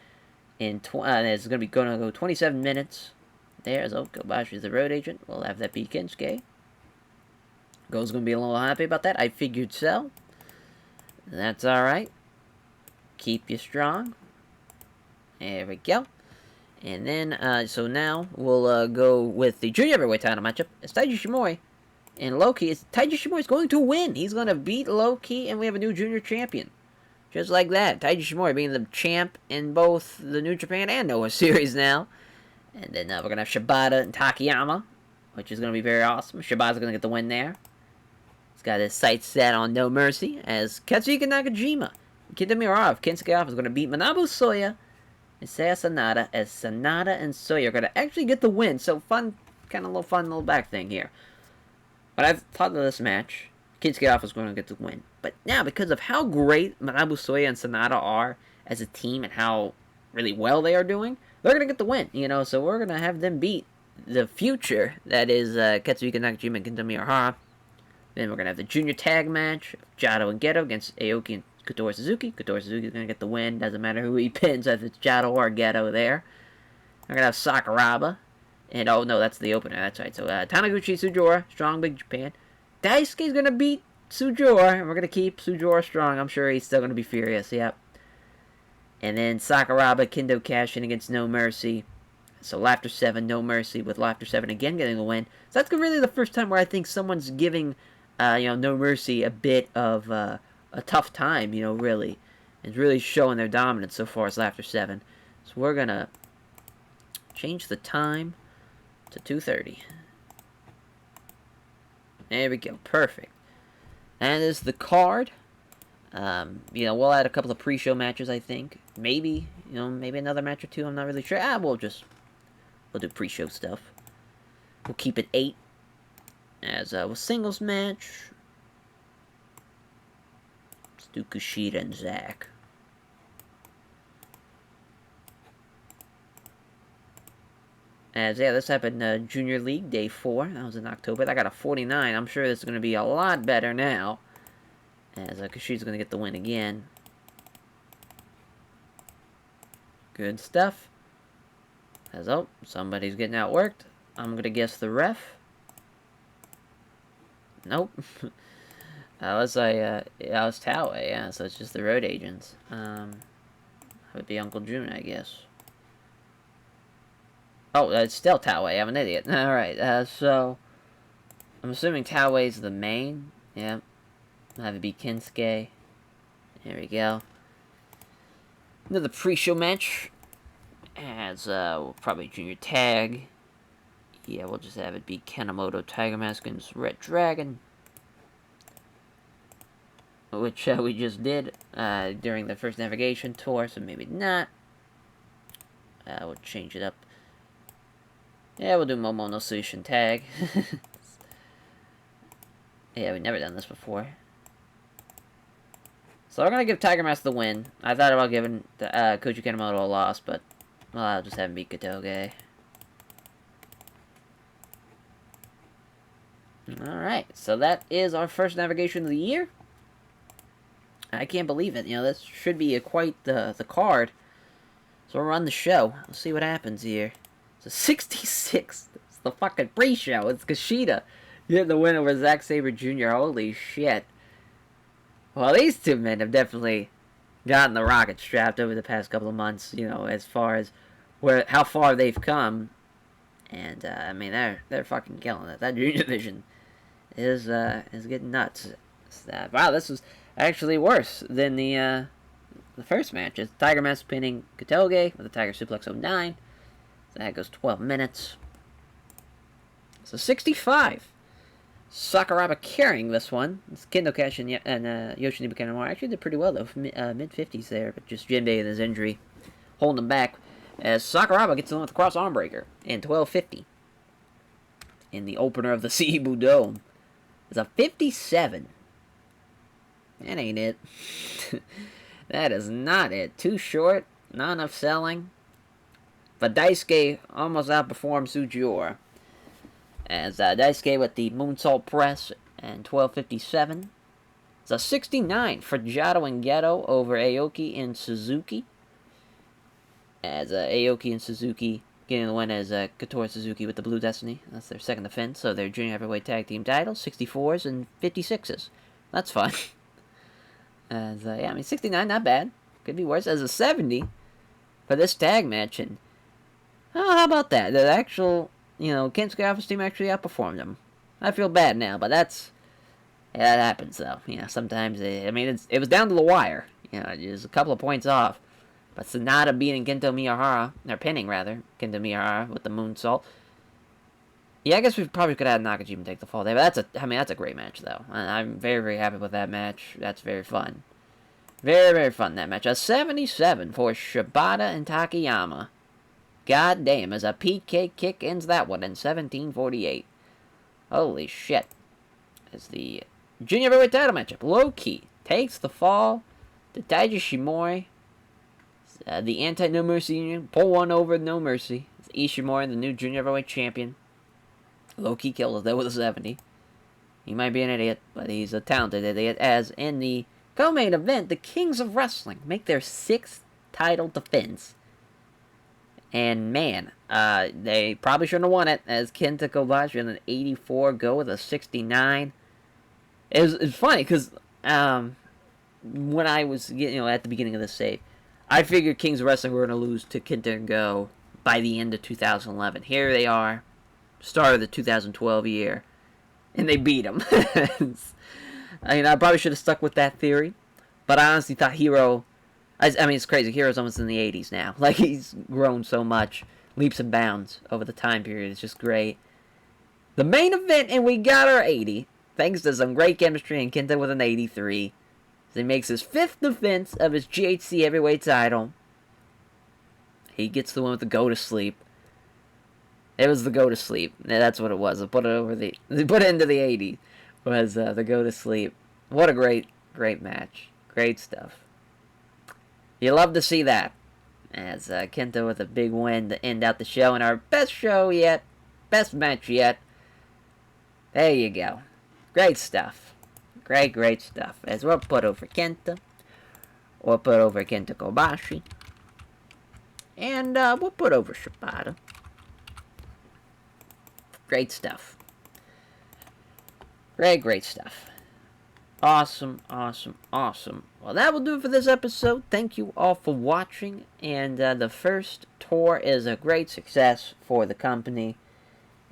in it's going to go 27 minutes. There's Kobashi, the road agent. We'll have that be Kensuke. Go's going to be a little happy about that. I figured so. That's alright. Keep you strong. There we go. And then, so now we'll go with the junior heavyweight title matchup. It's Taiji Shimori and Low-Ki. Taiji Shimori is going to win. He's going to beat Low-Ki, and we have a new junior champion. Just like that. Taiji Shimori being the champ in both the New Japan and Noah series now. And then we're going to have Shibata and Takayama, which is going to be very awesome. Shibata's going to get the win there. He's got his sights set on No Mercy as Katsuhiko Nakajima. Kenta Miura of Kensuke Off is going to beat Manabu Soya and Seiya Sanada as Sanada and Soya are going to actually get the win. So fun, kind of fun little back thing here. But I thought of this match, Kensuke Off was going to get the win. But now, because of how great Manabu Soya and Sanada are as a team and how really well they are doing, they're going to get the win, you know. So we're going to have them beat the future, that is Katsuhiko Nakajima and Kenta Miura. Then we're going to have the junior tag match, Jado and Geto against Aoki and Kotaro Suzuki. Kotaro Suzuki is going to get the win. Doesn't matter who he pins, if it's Jado or Geto there. We're going to have Sakuraba. And, oh, no, that's the opener. That's right. So, Taniguchi Sujora, Strong Big Japan. Daisuke's going to beat Sujora, and we're going to keep Sujora strong. I'm sure he's still going to be furious, yep. And then Sakuraba, Kendo cash in against No Mercy. So Laughter 7, No Mercy, with Laughter 7 again getting the win. So that's really the first time where I think someone's giving, No Mercy a bit of a tough time, really. And really showing their dominance so far as Laughter 7. So we're going to change the time to 2:30. There we go. Perfect. And is the card. We'll add a couple of pre-show matches, I think. Maybe, maybe another match or two. I'm not really sure. We'll do pre-show stuff. We'll keep it 8 as a singles match. Let's do Kushida and Zack. As, this happened Junior League, Day 4. That was in October. I got a 49. I'm sure this is going to be a lot better now. As Kushida's going to get the win again. Good stuff. As, somebody's getting outworked. I'm going to guess the ref. Nope. That was Taue, yeah, so it's just the road agents. That would be Uncle June, I guess. Oh, it's still Taue. I'm an idiot. Alright, so I'm assuming Taue's the main. Yep. Have it be Kinsuke. There we go. Another pre-show match. As, we'll probably junior tag. Yeah, we'll just have it be Kanemoto Tiger Mask against Red Dragon. Which, we just did, during the first navigation tour, so maybe not. We'll change it up. Yeah, we'll do Momono Sushin tag. Yeah, we've never done this before. So we're going to give Tiger Mask the win. I thought about giving Koji Kanemoto a loss, but I'll just have him beat Kotoge. Alright, so that is our first navigation of the year. I can't believe it. This should be quite the card. So we'll run the show. Let's see what happens here. So 66. It's the fucking pre-show. It's Kushida. Getting the win over Zack Sabre Jr. Holy shit. Well, these two men have definitely gotten the rocket strapped over the past couple of months, as far as how far they've come. And, they're fucking killing it. That junior division is getting nuts. Wow, this was actually worse than the first match. It's Tiger Mask pinning Kotoge with a Tiger Suplex 09. So that goes 12 minutes. So 65. Sakuraba carrying this one. It's Kendo Cash and Yoshinobu Kanemaru actually did pretty well, though. Mid-50s there, but just Jinbei and his injury holding him back. As Sakuraba gets in with the cross arm breaker in 12:50. In the opener of the Seibu Dome. It's a 57. That ain't it. That is not it. Too short. Not enough selling. But Daisuke almost outperformed Sujiura. As Daisuke with the moonsault press and 12:57. It's a 69 for Jado and Geto over Aoki and Suzuki. As Aoki and Suzuki getting the win as Kotaro Suzuki with the Blue Destiny. That's their second defense. So their junior heavyweight tag team titles, 64s and 56s. That's fun. As 69, not bad. Could be worse. As a 70 for this tag match. And how about that? The actual, Kensuke Office team actually outperformed them. I feel bad now, but that happens though. Sometimes it was down to the wire. You know, just a couple of points off. But Sonata beating Kento Miyahara, or pinning rather, Kento Miyahara with the moonsault. Yeah, I guess we probably could have had Nakajima take the fall there, but that's a great match though. I'm very, very happy with that match. That's very fun. Very, very fun, that match. A 77 for Shibata and Takayama. God damn, as a PK kick ends that one in 17:48. Holy shit. As the junior heavyweight title matchup, Low Ki takes the fall to Taiji Shimori. The anti-No Mercy Union pull one over No Mercy. It's Ishimori, the new junior heavyweight champion. Low Ki kills there with a 70. He might be an idiot, but he's a talented idiot. As in the co-main event, the Kings of Wrestling make their 6th title defense. And man, they probably shouldn't have won it, as Kenta Kobashi in an 84 go with a 69. It's funny, because when I was, at the beginning of this save, I figured Kings of Wrestling were going to lose to Kenta and Go by the end of 2011. Here they are, start of the 2012 year, and they beat them. I probably should have stuck with that theory, but I honestly thought Hiro... it's crazy. Hiro's almost in the 80s now. Like, he's grown so much. Leaps and bounds over the time period. It's just great. The main event, and we got our 80. Thanks to some great chemistry and Kenta with an 83. He makes his 5th defense of his GHC heavyweight title. He gets the one with the go to sleep. It was the go to sleep. Yeah, that's what it was. They put it into the 80. Was the go to sleep. What a great match. Great stuff. You love to see that. As Kenta with a big win to end out the show. And our best show yet. Best match yet. There you go. Great stuff. Great stuff. As we'll put over Kenta. We'll put over Kenta Kobashi. And we'll put over Shibata. Great stuff. Great stuff. Awesome. Well, that will do it for this episode. Thank you all for watching. And the first tour is a great success for the company.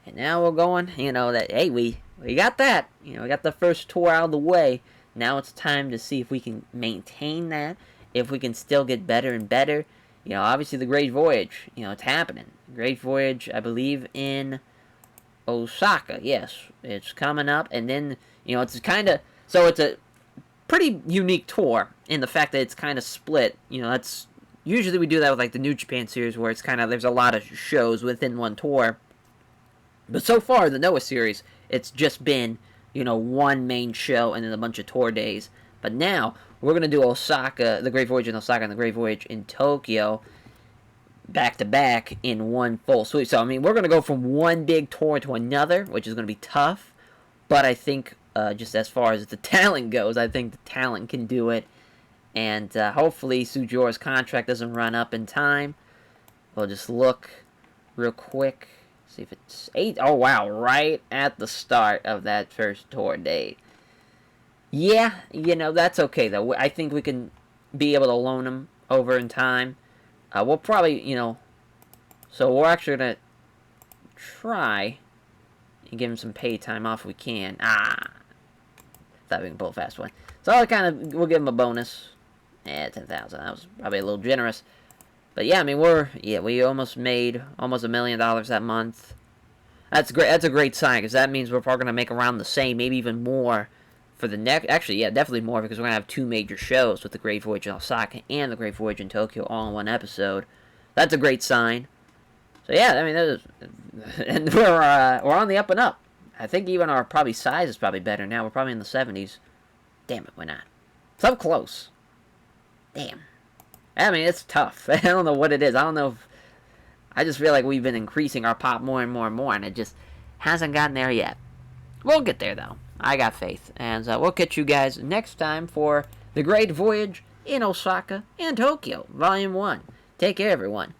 And now we're going, hey, we got that. We got the first tour out of the way. Now it's time to see if we can maintain that. If we can still get better and better. Obviously the Great Voyage, it's happening. Great Voyage, I believe, in Osaka. Yes, it's coming up. And then, it's kind of... So it's a pretty unique tour in the fact that it's kind of split. That's... Usually we do that with, like, the New Japan series where it's kind of... There's a lot of shows within one tour. But so far, the Noah series, it's just been, one main show and then a bunch of tour days. But now, we're going to do Osaka, the Great Voyage in Osaka and the Great Voyage in Tokyo, back-to-back in one full sweep. So, we're going to go from one big tour to another, which is going to be tough. But I think, just as far as the talent goes, I think the talent can do it. And hopefully, Sujiura's contract doesn't run up in time. We'll just look real quick. See if it's 8. Oh, wow. Right at the start of that first tour date. Yeah, that's okay, though. I think we can be able to loan him over in time. We'll probably, So we're actually going to try and give him some pay time off if we can. Thought we can pull a fast one. So we'll give him a bonus. 10,000. That was probably a little generous. But yeah, we almost made almost $1 million that month. That's great. That's a great sign, because that means we're probably going to make around the same, maybe even more for the next. Actually, yeah, definitely more, because we're going to have 2 major shows with the Great Voyage in Osaka and the Great Voyage in Tokyo all in one episode. That's a great sign. So yeah, and we're on the up and up. I think even our probably size is probably better now. We're probably in the 70s. Damn it, we're not. So close. Damn. It's tough. I don't know what it is. I don't know if... I just feel like we've been increasing our pop more and more and more, and it just hasn't gotten there yet. We'll get there, though. I got faith. And we'll catch you guys next time for The Great Voyage in Osaka and Tokyo, Volume 1. Take care, everyone.